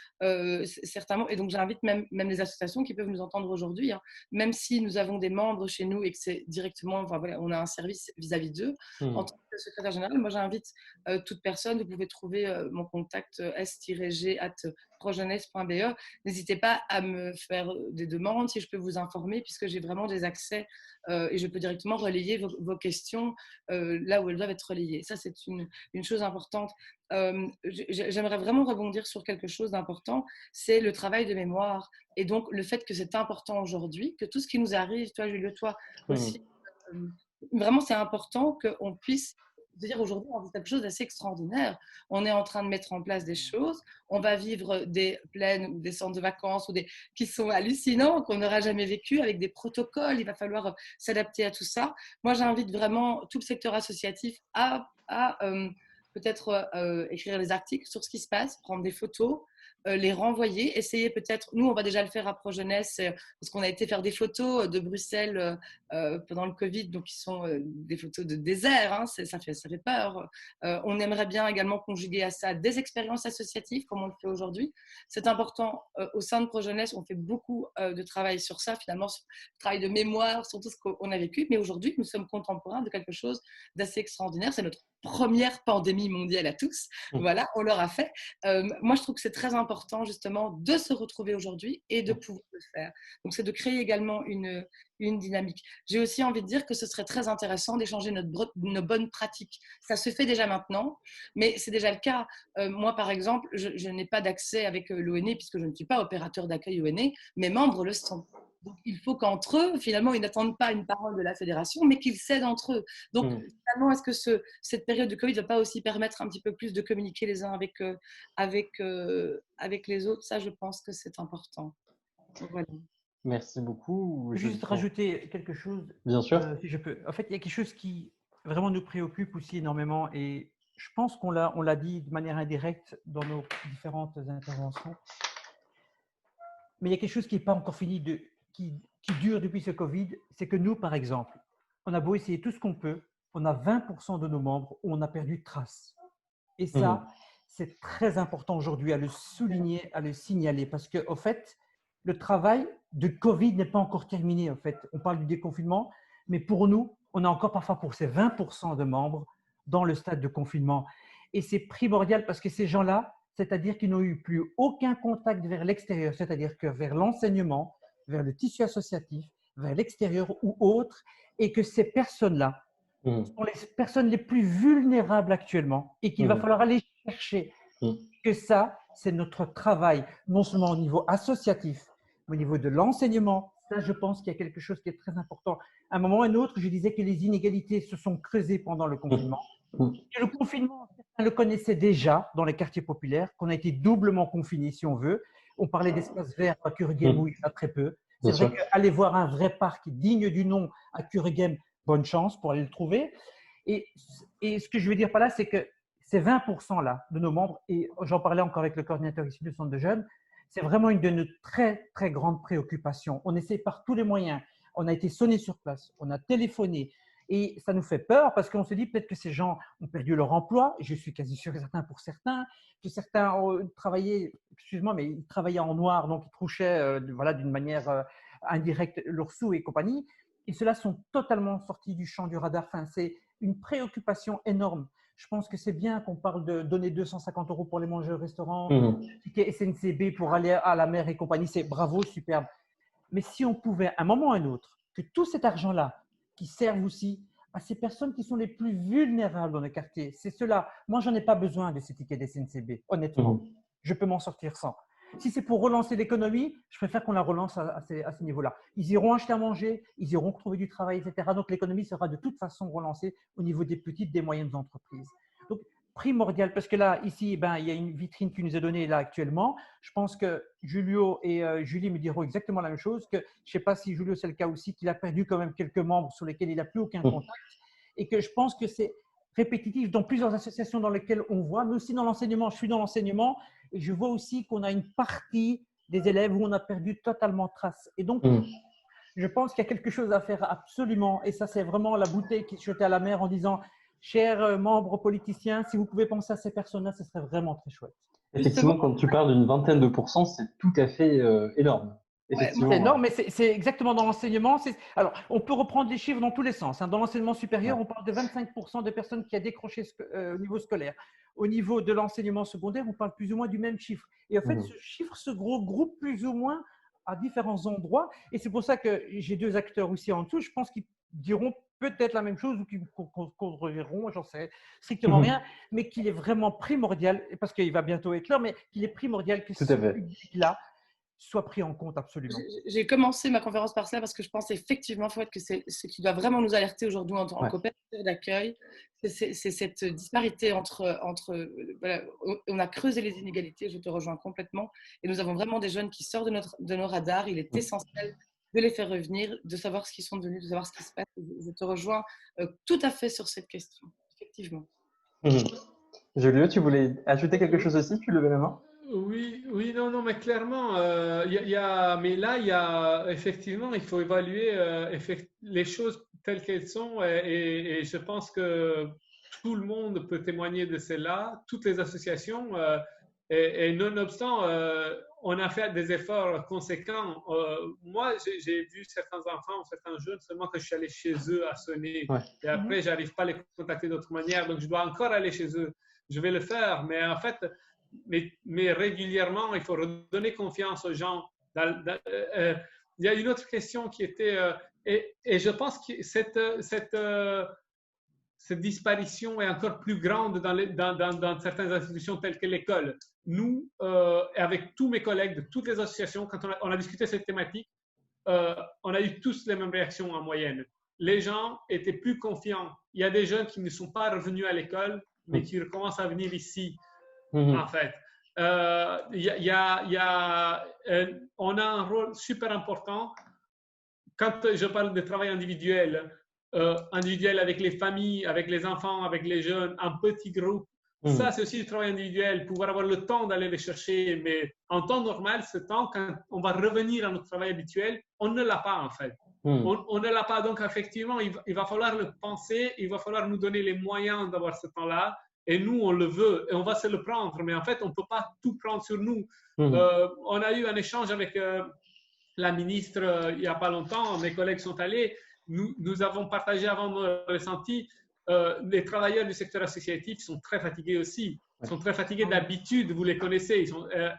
certainement, et donc j'invite même les associations qui peuvent nous entendre aujourd'hui, hein, même si nous avons des membres chez nous et que c'est directement, enfin, voilà, on a un service vis-à-vis d'eux. En tant que secrétaire général, moi j'invite toute personne, vous pouvez trouver mon contact s-g@projeunesse.be. N'hésitez pas à me faire des demandes si je peux vous informer, puisque j'ai vraiment des accès et je peux directement relayer vos questions là où elles doivent être relayées. Ça, c'est une chose importante. J'aimerais vraiment rebondir sur quelque chose d'important, c'est le travail de mémoire. Et donc, le fait que c'est important aujourd'hui, que tout ce qui nous arrive, toi, Julio, toi aussi, vraiment, c'est important qu'on puisse dire aujourd'hui, on vit quelque chose d'assez extraordinaire. On est en train de mettre en place des choses. On va vivre des plaines ou des centres de vacances qui sont hallucinants, qu'on n'aura jamais vécu, avec des protocoles. Il va falloir s'adapter à tout ça. Moi, j'invite vraiment tout le secteur associatif à peut-être écrire des articles sur ce qui se passe, prendre des photos, les renvoyer, essayer peut-être, nous on va déjà le faire à ProJeunesse parce qu'on a été faire des photos de Bruxelles pendant le Covid, donc qui sont des photos de désert, hein, ça fait peur. On aimerait bien également conjuguer à ça des expériences associatives comme on le fait aujourd'hui. C'est important au sein de ProJeunesse, on fait beaucoup de travail sur ça, finalement, sur le travail de mémoire, sur tout ce qu'on a vécu, mais aujourd'hui nous sommes contemporains de quelque chose d'assez extraordinaire, c'est notre première pandémie mondiale à tous. Voilà, on l'aura fait. Moi, je trouve que c'est très important, justement, de se retrouver aujourd'hui et de pouvoir le faire. Donc, c'est de créer également une dynamique. J'ai aussi envie de dire que ce serait très intéressant d'échanger nos bonnes pratiques. Ça se fait déjà maintenant, mais c'est déjà le cas. Moi, par exemple, je n'ai pas d'accès avec l'ONE puisque je ne suis pas opérateur d'accueil ONE. Mes membres le sont. Donc, il faut qu'entre eux, finalement, ils n'attendent pas une parole de la fédération, mais qu'ils s'aident entre eux. Donc, finalement, est-ce que cette période de Covid ne va pas aussi permettre un petit peu plus de communiquer les uns avec les autres? Ça, je pense que c'est important. Voilà. Merci beaucoup. Juste rajouter quelque chose, bien sûr. Si je peux. En fait, il y a quelque chose qui vraiment nous préoccupe aussi énormément et je pense qu'on l'a dit de manière indirecte dans nos différentes interventions. Mais il y a quelque chose qui n'est pas encore fini, qui dure depuis ce Covid, c'est que nous, par exemple, on a beau essayer tout ce qu'on peut, on a 20% de nos membres où on a perdu trace. Et ça, c'est très important aujourd'hui à le souligner, à le signaler, parce qu'au fait, le travail de Covid n'est pas encore terminé. En fait, on parle du déconfinement, mais pour nous, on est encore parfois pour ces 20% de membres dans le stade de confinement. Et c'est primordial parce que ces gens-là, c'est-à-dire qu'ils n'ont eu plus aucun contact vers l'extérieur, c'est-à-dire que vers l'enseignement, vers le tissu associatif, vers l'extérieur ou autre, et que ces personnes-là sont les personnes les plus vulnérables actuellement et qu'il va falloir aller chercher. Que ça, c'est notre travail, non seulement au niveau associatif, mais au niveau de l'enseignement. Ça, je pense qu'il y a quelque chose qui est très important. À un moment ou à un autre, je disais que les inégalités se sont creusées pendant le confinement. Et le confinement, certains le connaissaient déjà dans les quartiers populaires, qu'on a été doublement confinés, si on veut. On parlait d'espaces verts à Kuregem où il y en a très peu. C'est vrai qu'aller voir un vrai parc digne du nom à Kuregem, bonne chance pour aller le trouver. Et ce que je veux dire par là, c'est que ces 20% là de nos membres, et j'en parlais encore avec le coordinateur ici du centre de jeunes, c'est vraiment une de nos très, très grandes préoccupations. On essaie par tous les moyens. On a été sonné sur place, on a téléphoné. Et ça nous fait peur parce qu'on se dit peut-être que ces gens ont perdu leur emploi. Je suis quasi sûr et certain pour certains, que certains travaillaient, excuse-moi, mais ils travaillaient en noir, donc ils touchaient voilà, d'une manière indirecte leurs sous et compagnie. Et ceux-là sont totalement sortis du champ du radar. Enfin, c'est une préoccupation énorme. Je pense que c'est bien qu'on parle de donner 250 € pour les manger au restaurant, ticket SNCB pour aller à la mer et compagnie. C'est bravo, superbe. Mais si on pouvait, à un moment ou à un autre, que tout cet argent-là, qui serve aussi à ces personnes qui sont les plus vulnérables dans le quartier, c'est cela. Moi, je n'en ai pas besoin de ces tickets SNCB, honnêtement. Je peux m'en sortir sans. Si c'est pour relancer l'économie, je préfère qu'on la relance à ce niveau-là. Ils iront acheter à manger, ils iront trouver du travail, etc. Donc, l'économie sera de toute façon relancée au niveau des petites, des moyennes entreprises. Donc, primordial, parce que là, ici, il y a une vitrine qui nous est donnée là actuellement. Je pense que Julio et Julie me diront exactement la même chose, que je ne sais pas si Julio, c'est le cas aussi, qu'il a perdu quand même quelques membres sur lesquels il n'a plus aucun contact, et que je pense que c'est répétitif dans plusieurs associations dans lesquelles on voit, mais aussi dans l'enseignement. Je suis dans l'enseignement et je vois aussi qu'on a une partie des élèves où on a perdu totalement trace. Et donc, je pense qu'il y a quelque chose à faire absolument, et ça, c'est vraiment la bouteille qui se jetait à la mer en disant « Chers membres politiciens, si vous pouvez penser à ces personnes-là, ce serait vraiment très chouette. » Effectivement, quand tu parles d'une vingtaine de pourcents, c'est tout à fait énorme. C'est énorme, mais c'est exactement dans l'enseignement. Alors, on peut reprendre les chiffres dans tous les sens. Dans l'enseignement supérieur, on parle de 25% de personnes qui ont décroché au niveau scolaire. Au niveau de l'enseignement secondaire, on parle plus ou moins du même chiffre. Et en fait, ce chiffre se regroupe plus ou moins à différents endroits. Et c'est pour ça que j'ai deux acteurs aussi en dessous. Je pense qu'ils diront peut-être la même chose ou qu'ils contrediront, j'en sais strictement rien, mais qu'il est vraiment primordial, parce qu'il va bientôt être l'heure, mais qu'il est primordial que ce public-là soit pris en compte absolument. J'ai commencé ma conférence par ça parce que je pense effectivement, Fouad, que c'est ce qui doit vraiment nous alerter aujourd'hui en tant qu'opérateur d'accueil. C'est cette disparité voilà, on a creusé les inégalités, je te rejoins complètement, et nous avons vraiment des jeunes qui sortent de nos radars. Il est essentiel de les faire revenir, de savoir ce qu'ils sont devenus, de savoir ce qui se passe. Je te rejoins tout à fait sur cette question, effectivement. Julio, tu voulais ajouter quelque chose aussi? Tu levais la main? Oui, non, mais clairement, mais là, effectivement, il faut évaluer les choses telles qu'elles sont, et je pense que tout le monde peut témoigner de cela, toutes les associations, et nonobstant, on a fait des efforts conséquents. Moi, j'ai vu certains enfants, certains jeunes, seulement que je suis allé chez eux à sonner, et après, j'arrive pas à les contacter d'autre manière, donc je dois encore aller chez eux. Je vais le faire, mais en fait, mais régulièrement, il faut redonner confiance aux gens. Il y a une autre question qui était, et je pense que cette disparition est encore plus grande dans certaines institutions telles que l'école. Nous, avec tous mes collègues de toutes les associations, quand on a discuté de cette thématique, on a eu tous les mêmes réactions en moyenne. Les gens étaient plus confiants. Il y a des jeunes qui ne sont pas revenus à l'école, mais qui recommencent à venir ici. En fait, on a un rôle super important. Quand je parle de travail individuel, avec les familles, avec les enfants, avec les jeunes, en petits groupes, ça c'est aussi du travail individuel, pouvoir avoir le temps d'aller les chercher. Mais en temps normal, ce temps, quand on va revenir à notre travail habituel, on ne l'a pas en fait. On ne l'a pas, donc effectivement, il va falloir le penser, il va falloir nous donner les moyens d'avoir ce temps-là. Et nous, on le veut et on va se le prendre. Mais en fait, on ne peut pas tout prendre sur nous. On a eu un échange avec la ministre il n'y a pas longtemps. Mes collègues sont allés. Nous avons partagé avant nos ressentis. Les travailleurs du secteur associatif sont très fatigués aussi. Ils sont très fatigués d'habitude, vous les connaissez.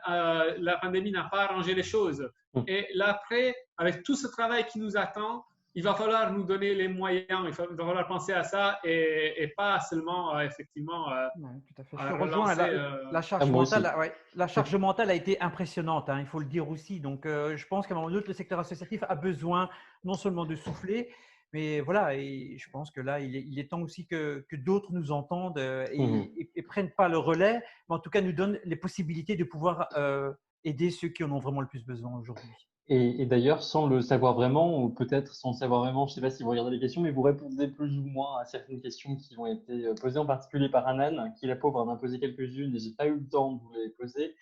La pandémie n'a pas arrangé les choses. Et là, après, avec tout ce travail qui nous attend, il va falloir nous donner les moyens, il va falloir penser à ça et pas seulement, effectivement, tout à fait. Je rejoins la charge mentale. La charge mentale a été impressionnante, il faut le dire aussi. Donc, je pense qu'à un moment donné, le secteur associatif a besoin non seulement de souffler, mais voilà, et je pense que là, il est temps aussi que d'autres nous entendent et prennent pas le relais, mais en tout cas nous donnent les possibilités de pouvoir aider ceux qui en ont vraiment le plus besoin aujourd'hui. Et d'ailleurs, sans le savoir vraiment, ou peut-être sans le savoir vraiment, je ne sais pas si vous regardez les questions, mais vous répondez plus ou moins à certaines questions qui ont été posées, en particulier par Anan, qui la pauvre en a posé quelques-unes et j'ai pas eu le temps de vous les poser,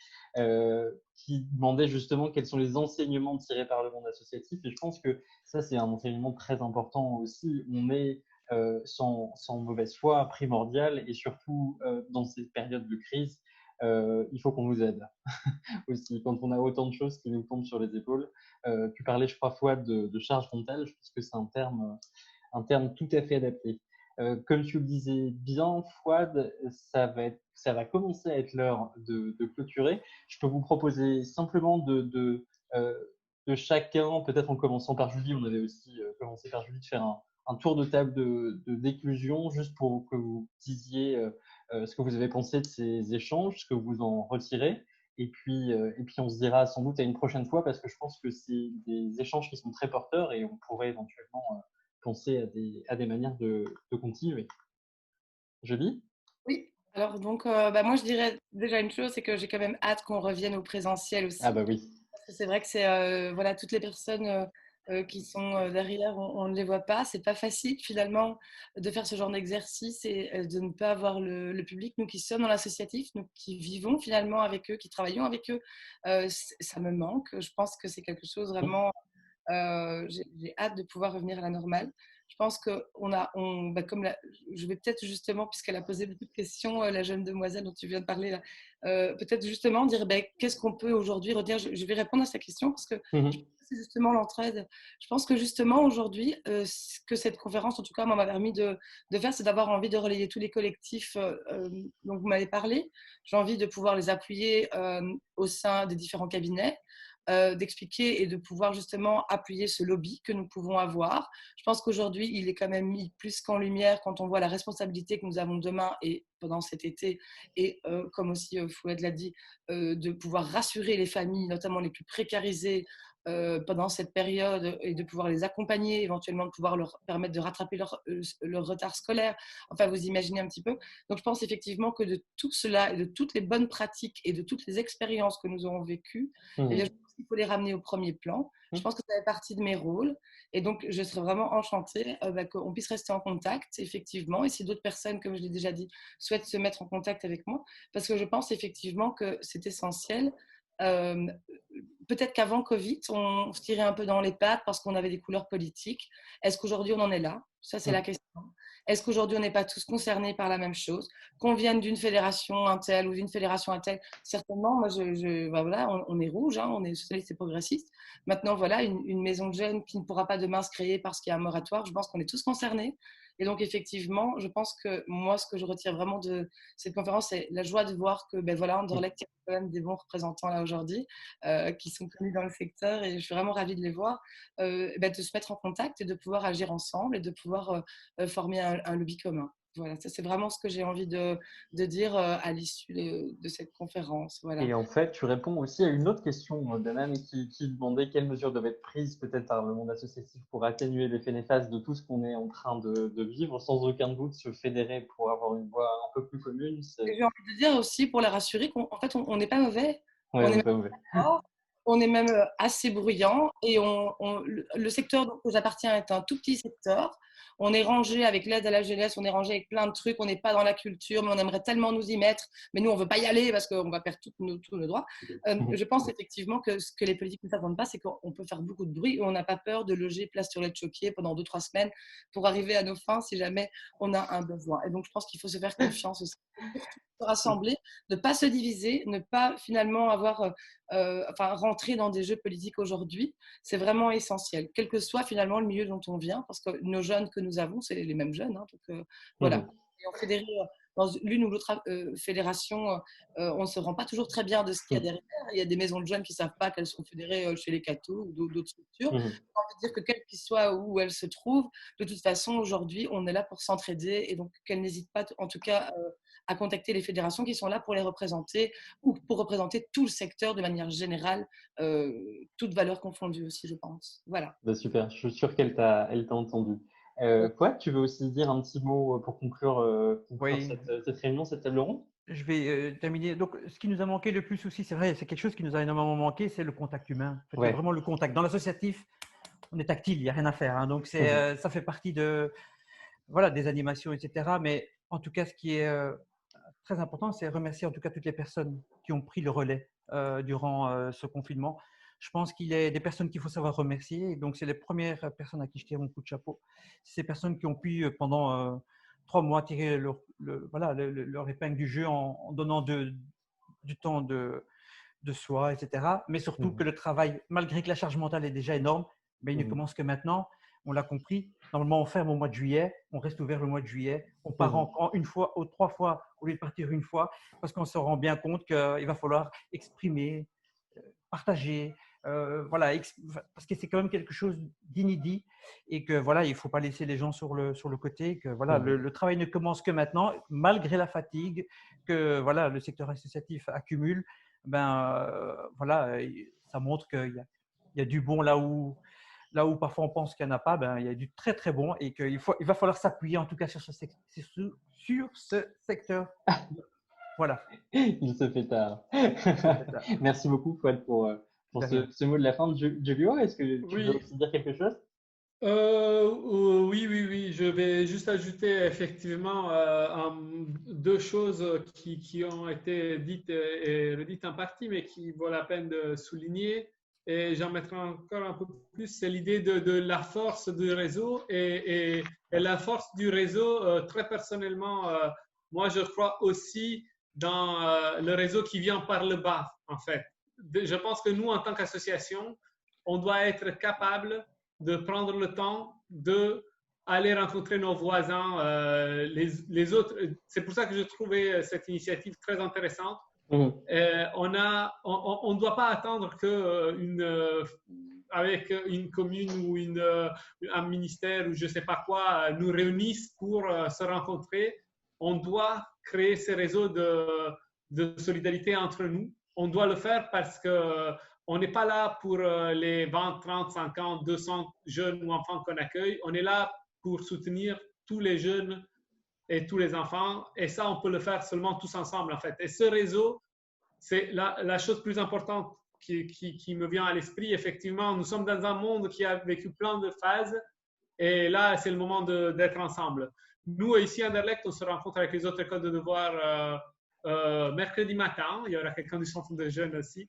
qui demandait justement quels sont les enseignements tirés par le monde associatif. Et je pense que ça, c'est un enseignement très important aussi. On est sans mauvaise foi primordial et surtout dans ces périodes de crise, il faut qu'on vous aide aussi quand on a autant de choses qui nous tombent sur les épaules. Tu parlais, je crois, Fouad, de charge mentale. Je pense que c'est un terme tout à fait adapté. Comme tu le disais bien, Fouad, ça va commencer à être l'heure de clôturer. Je peux vous proposer simplement de chacun, peut-être en commençant par Julie, on avait aussi commencé par Julie, de faire un tour de table d'éclusion, juste pour que vous disiez ce que vous avez pensé de ces échanges, ce que vous en retirez. Et puis, on se dira sans doute à une prochaine fois parce que je pense que c'est des échanges qui sont très porteurs et on pourrait éventuellement penser à des manières de continuer. Julie? Oui, alors donc, moi je dirais déjà une chose, c'est que j'ai quand même hâte qu'on revienne au présentiel Ah aussi. bah oui. Parce que c'est vrai que c'est, voilà, toutes les personnes qui sont derrière, on ne les voit pas. C'est pas facile finalement de faire ce genre d'exercice et de ne pas avoir le public. Nous qui sommes dans l'associatif, nous qui vivons finalement avec eux, qui travaillons avec eux, ça me manque. Je pense que c'est quelque chose vraiment. J'ai hâte de pouvoir revenir à la normale. Je pense qu'on a, je vais peut-être justement, puisqu'elle a posé beaucoup de questions, la jeune demoiselle dont tu viens de parler, là, peut-être justement dire qu'est-ce qu'on peut aujourd'hui redire. Je vais répondre à sa question parce que je pense Mhm. que c'est justement l'entraide. Je pense que justement aujourd'hui, ce que cette conférence, en tout cas, m'a permis de faire, c'est d'avoir envie de relayer tous les collectifs dont vous m'avez parlé. J'ai envie de pouvoir les appuyer au sein des différents cabinets. D'expliquer et de pouvoir justement appuyer ce lobby que nous pouvons avoir. Je pense qu'aujourd'hui, il est quand même mis plus qu'en lumière quand on voit la responsabilité que nous avons demain et pendant cet été, et comme aussi Fouad l'a dit, de pouvoir rassurer les familles, notamment les plus précarisées, pendant cette période et de pouvoir les accompagner, éventuellement de pouvoir leur permettre de rattraper leur retard scolaire. Enfin, vous imaginez un petit peu. Donc, je pense effectivement que de tout cela et de toutes les bonnes pratiques et de toutes les expériences que nous avons vécues, eh bien, je Mhm. pense qu'il faut les ramener au premier plan. Je Mhm. pense que ça fait partie de mes rôles. Et donc, je serais vraiment enchantée qu'on puisse rester en contact, effectivement. Et si d'autres personnes, comme je l'ai déjà dit, souhaitent se mettre en contact avec moi, parce que je pense effectivement que c'est essentiel. Euh, Peut-être qu'avant Covid, on se tirait un peu dans les pattes parce qu'on avait des couleurs politiques. Est-ce qu'aujourd'hui, on en est là? Ça, c'est la question. Est-ce qu'aujourd'hui, on n'est pas tous concernés par la même chose? Qu'on vienne d'une fédération un tel ou d'une fédération un tel, certainement, moi, voilà, on est rouge, hein, on est socialiste et progressiste. Maintenant, voilà, une maison de jeunes qui ne pourra pas demain se créer parce qu'il y a un moratoire, je pense qu'on est tous concernés. Et donc, effectivement, je pense que moi, ce que je retire vraiment de cette conférence, c'est la joie de voir que, ben voilà, Anderlecht, il y a quand même des bons représentants là aujourd'hui qui sont connus dans le secteur et je suis vraiment ravie de les voir, de se mettre en contact et de pouvoir agir ensemble et de pouvoir former un lobby commun. Voilà, ça c'est vraiment ce que j'ai envie de dire à l'issue de cette conférence. Voilà. Et en fait, tu réponds aussi à une autre question d'Anan qui demandait quelles mesures devaient être prises peut-être par le monde associatif pour atténuer l'effet néfaste de tout ce qu'on est en train de vivre, sans aucun doute se fédérer pour avoir une voix un peu plus commune. Et j'ai envie de dire aussi pour la rassurer qu'en fait on n'est pas mauvais, Ouais, on on est n'est même pas mauvais. fort, on est même assez bruyant et le secteur où j'appartiens est un tout petit secteur. On est rangé avec l'aide à la jeunesse, on est rangé avec plein de trucs, on n'est pas dans la culture, mais on aimerait tellement nous y mettre, mais nous on veut pas y aller parce qu'on va perdre tous nos droits. Je pense effectivement que ce que les politiques ne savent pas, c'est qu'on peut faire beaucoup de bruit et on n'a pas peur de loger place sur les choqués pendant 2-3 semaines pour arriver à nos fins si jamais on a un besoin. Et donc je pense qu'il faut se faire confiance aussi, surtout se rassembler, ne pas se diviser, ne pas finalement avoir rentrer dans des jeux politiques aujourd'hui, c'est vraiment essentiel, quel que soit finalement le milieu dont on vient, parce que nos jeunes que nous avons, c'est les mêmes jeunes. Hein, donc, voilà. Et on fédère dans l'une ou l'autre fédération, on ne se rend pas toujours très bien de ce qu'il y a derrière. Il y a des maisons de jeunes qui ne savent pas qu'elles sont fédérées chez les cathos ou d'autres structures. J'ai envie de dire que quelle qu'il soit où elles se trouvent, de toute façon, aujourd'hui, on est là pour s'entraider et donc qu'elles n'hésitent pas, en tout cas, à contacter les fédérations qui sont là pour les représenter ou pour représenter tout le secteur de manière générale, toutes valeurs confondues aussi, je pense. Voilà. Bah, super, je suis sûr elle t'a entendu. Quoi, tu veux aussi dire un petit mot pour conclure Oui, cette réunion, cette table ronde? je vais terminer. Donc, ce qui nous a manqué le plus aussi, c'est vrai, c'est quelque chose qui nous a énormément manqué, c'est le contact humain. En fait, il y a Ouais. vraiment le contact. Dans l'associatif, on est tactile, il n'y a rien à faire, hein. Donc, ça fait partie de, voilà, des animations, etc. Mais en tout cas, ce qui est très important, c'est remercier en tout cas toutes les personnes qui ont pris le relais durant ce confinement. Je pense qu'il y a des personnes qu'il faut savoir remercier. Et donc, c'est les premières personnes à qui je tire mon coup de chapeau. C'est ces personnes qui ont pu, pendant 3 mois, tirer voilà, leur épingle du jeu en donnant du temps de soi, etc. Mais surtout que le travail, malgré que la charge mentale est déjà énorme, mais il ne commence que maintenant. On l'a compris. Normalement, on ferme au mois de juillet. On reste ouvert le mois de juillet. On part en une fois ou 3 fois au lieu de partir une fois parce qu'on se rend bien compte qu'il va falloir exprimer, partager, voilà, parce que c'est quand même quelque chose d'inédit et que voilà, il ne faut pas laisser les gens sur le côté. Que voilà, le travail ne commence que maintenant, malgré la fatigue que voilà, le secteur associatif accumule. Voilà, ça montre qu'il y a du bon là où parfois on pense qu'il n'y en a pas, il y a du très très bon et qu'il va falloir s'appuyer en tout cas sur ce secteur. Voilà. Il se fait tard. Merci beaucoup, Fouad, pour ce mot de la fin. Giulio, est-ce que tu veux Oui. aussi dire quelque chose? Oui. Je vais juste ajouter effectivement deux choses qui ont été dites et redites en partie, mais qui vaut la peine de souligner. Et j'en mettrai encore un peu plus. C'est l'idée de la force du réseau et la force du réseau. Très personnellement, moi, je crois aussi dans le réseau qui vient par le bas, en fait. Je pense que nous, en tant qu'association, on doit être capable de prendre le temps d'aller rencontrer nos voisins, les autres. C'est pour ça que je trouvais cette initiative très intéressante. On ne doit pas attendre avec une commune ou un ministère ou je ne sais pas quoi nous réunissent pour se rencontrer. On doit créer ces réseaux de solidarité entre nous. On doit le faire parce que on n'est pas là pour les 20, 30, 50, 200 jeunes ou enfants qu'on accueille. On est là pour soutenir tous les jeunes et tous les enfants. Et ça, on peut le faire seulement tous ensemble, en fait. Et ce réseau, c'est la chose plus importante qui me vient à l'esprit. Effectivement, nous sommes dans un monde qui a vécu plein de phases. Et là, c'est le moment d'être ensemble. Nous, ici à Anderlecht, on se rencontre avec les autres écoles de devoir mercredi matin. Il y aura quelqu'un du centre de jeunes aussi.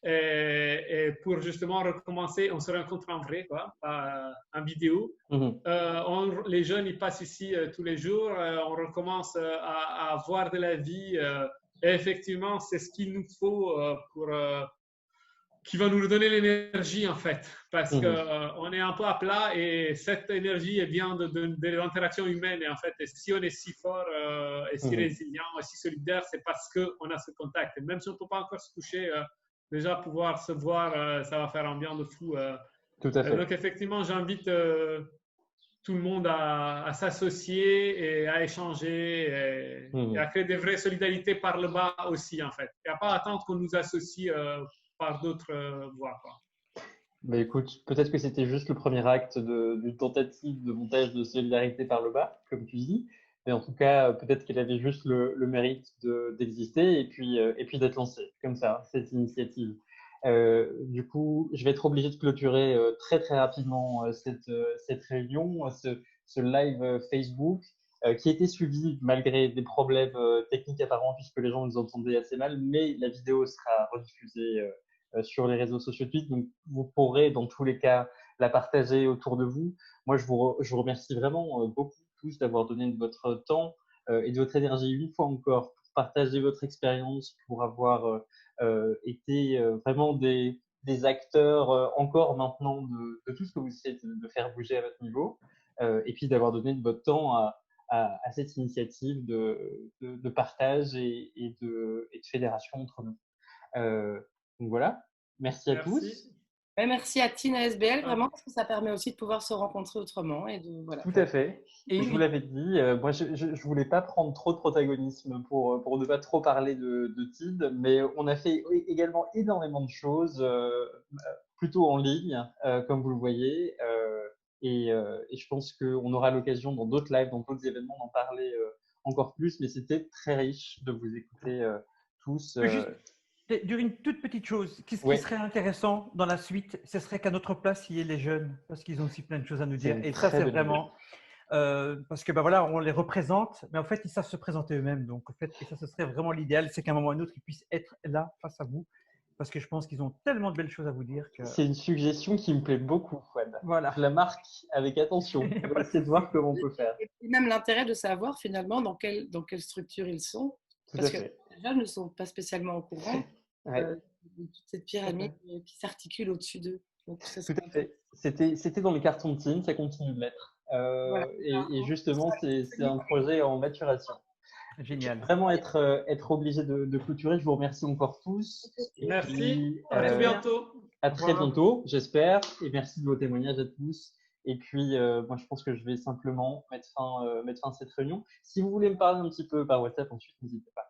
Et pour justement recommencer, on se rencontre en vrai, quoi, en vidéo. Les jeunes, ils passent ici tous les jours. On recommence à voir de la vie. Et effectivement, c'est ce qu'il nous faut qui va nous donner l'énergie, en fait. Parce qu'on est un peu à plat et cette énergie, elle vient de l'interaction humaine. Et en fait, et si on est si fort et si résilient et si solidaire, c'est parce qu'on a ce contact. Et même si on ne peut pas encore se toucher, déjà pouvoir se voir, ça va faire un bien de fou. Tout à fait. Donc effectivement, j'invite tout le monde à s'associer et à échanger et à créer des vraies solidarités par le bas aussi, en fait. Et à pas attendre qu'on nous associe par d'autres voies, quoi. Mais écoute, peut-être que c'était juste le premier acte d'une tentative de montage de solidarité par le bas, comme tu dis. Mais en tout cas, peut-être qu'elle avait juste le mérite d'exister et puis d'être lancée, comme ça, cette initiative. Du coup, je vais être obligé de clôturer très très rapidement cette réunion, ce live Facebook, qui a été suivi malgré des problèmes techniques apparents, puisque les gens nous entendaient assez mal, mais la vidéo sera rediffusée sur les réseaux sociaux de suite. Donc, vous pourrez, dans tous les cas, la partager autour de vous. Moi, je vous remercie vraiment beaucoup tous d'avoir donné de votre temps et de votre énergie une fois encore pour partager votre expérience, pour avoir été vraiment des acteurs encore maintenant de tout ce que vous essayez de faire bouger à votre niveau et puis d'avoir donné de votre temps à cette initiative de partage et de fédération entre nous. Donc voilà, merci à tous. Ouais, merci à Tina SBL, vraiment, parce que ça permet aussi de pouvoir se rencontrer autrement. Et voilà. Tout à fait. Et je vous l'avais dit, moi, je ne voulais pas prendre trop de protagonisme pour ne pas trop parler de TID, mais on a fait également énormément de choses, plutôt en ligne, comme vous le voyez. Et je pense qu'on aura l'occasion dans d'autres lives, dans d'autres événements, d'en parler encore plus, mais c'était très riche de vous écouter tous. Juste dire une toute petite chose. Ce qui Ouais. serait intéressant dans la suite, ce serait qu'à notre place, il y ait les jeunes, parce qu'ils ont aussi plein de choses à nous C'est dire. une Et ça, très c'est bonne idée. vraiment parce que voilà, on les représente, mais en fait, ils savent se présenter eux-mêmes. Donc, en fait, et ça, ce serait vraiment l'idéal, c'est qu'à un moment ou à un autre, ils puissent être là face à vous, parce que je pense qu'ils ont tellement de belles choses à vous dire que C'est une suggestion qui me plaît beaucoup, Fouad. voilà. Je la marque avec attention. On va essayer de voir comment on peut faire. Et même l'intérêt de savoir finalement dans quelle structure ils sont, Tout parce à que fait. les jeunes ne sont pas spécialement au courant Ouais. de toute cette pyramide qui s'articule au-dessus d'eux. Donc, ça Tout serait à fait. C'était dans les cartons de Tim, ça continue de l'être. Voilà. Et justement, c'est un projet en maturation. Génial. Vraiment être obligé de clôturer. Je vous remercie encore tous. Et Merci. puis, À très bientôt. à très bientôt, j'espère. Et merci de vos témoignages à tous. Et puis, moi, je pense que je vais simplement mettre fin à cette réunion. Si vous voulez me parler un petit peu par WhatsApp, ensuite, n'hésitez pas.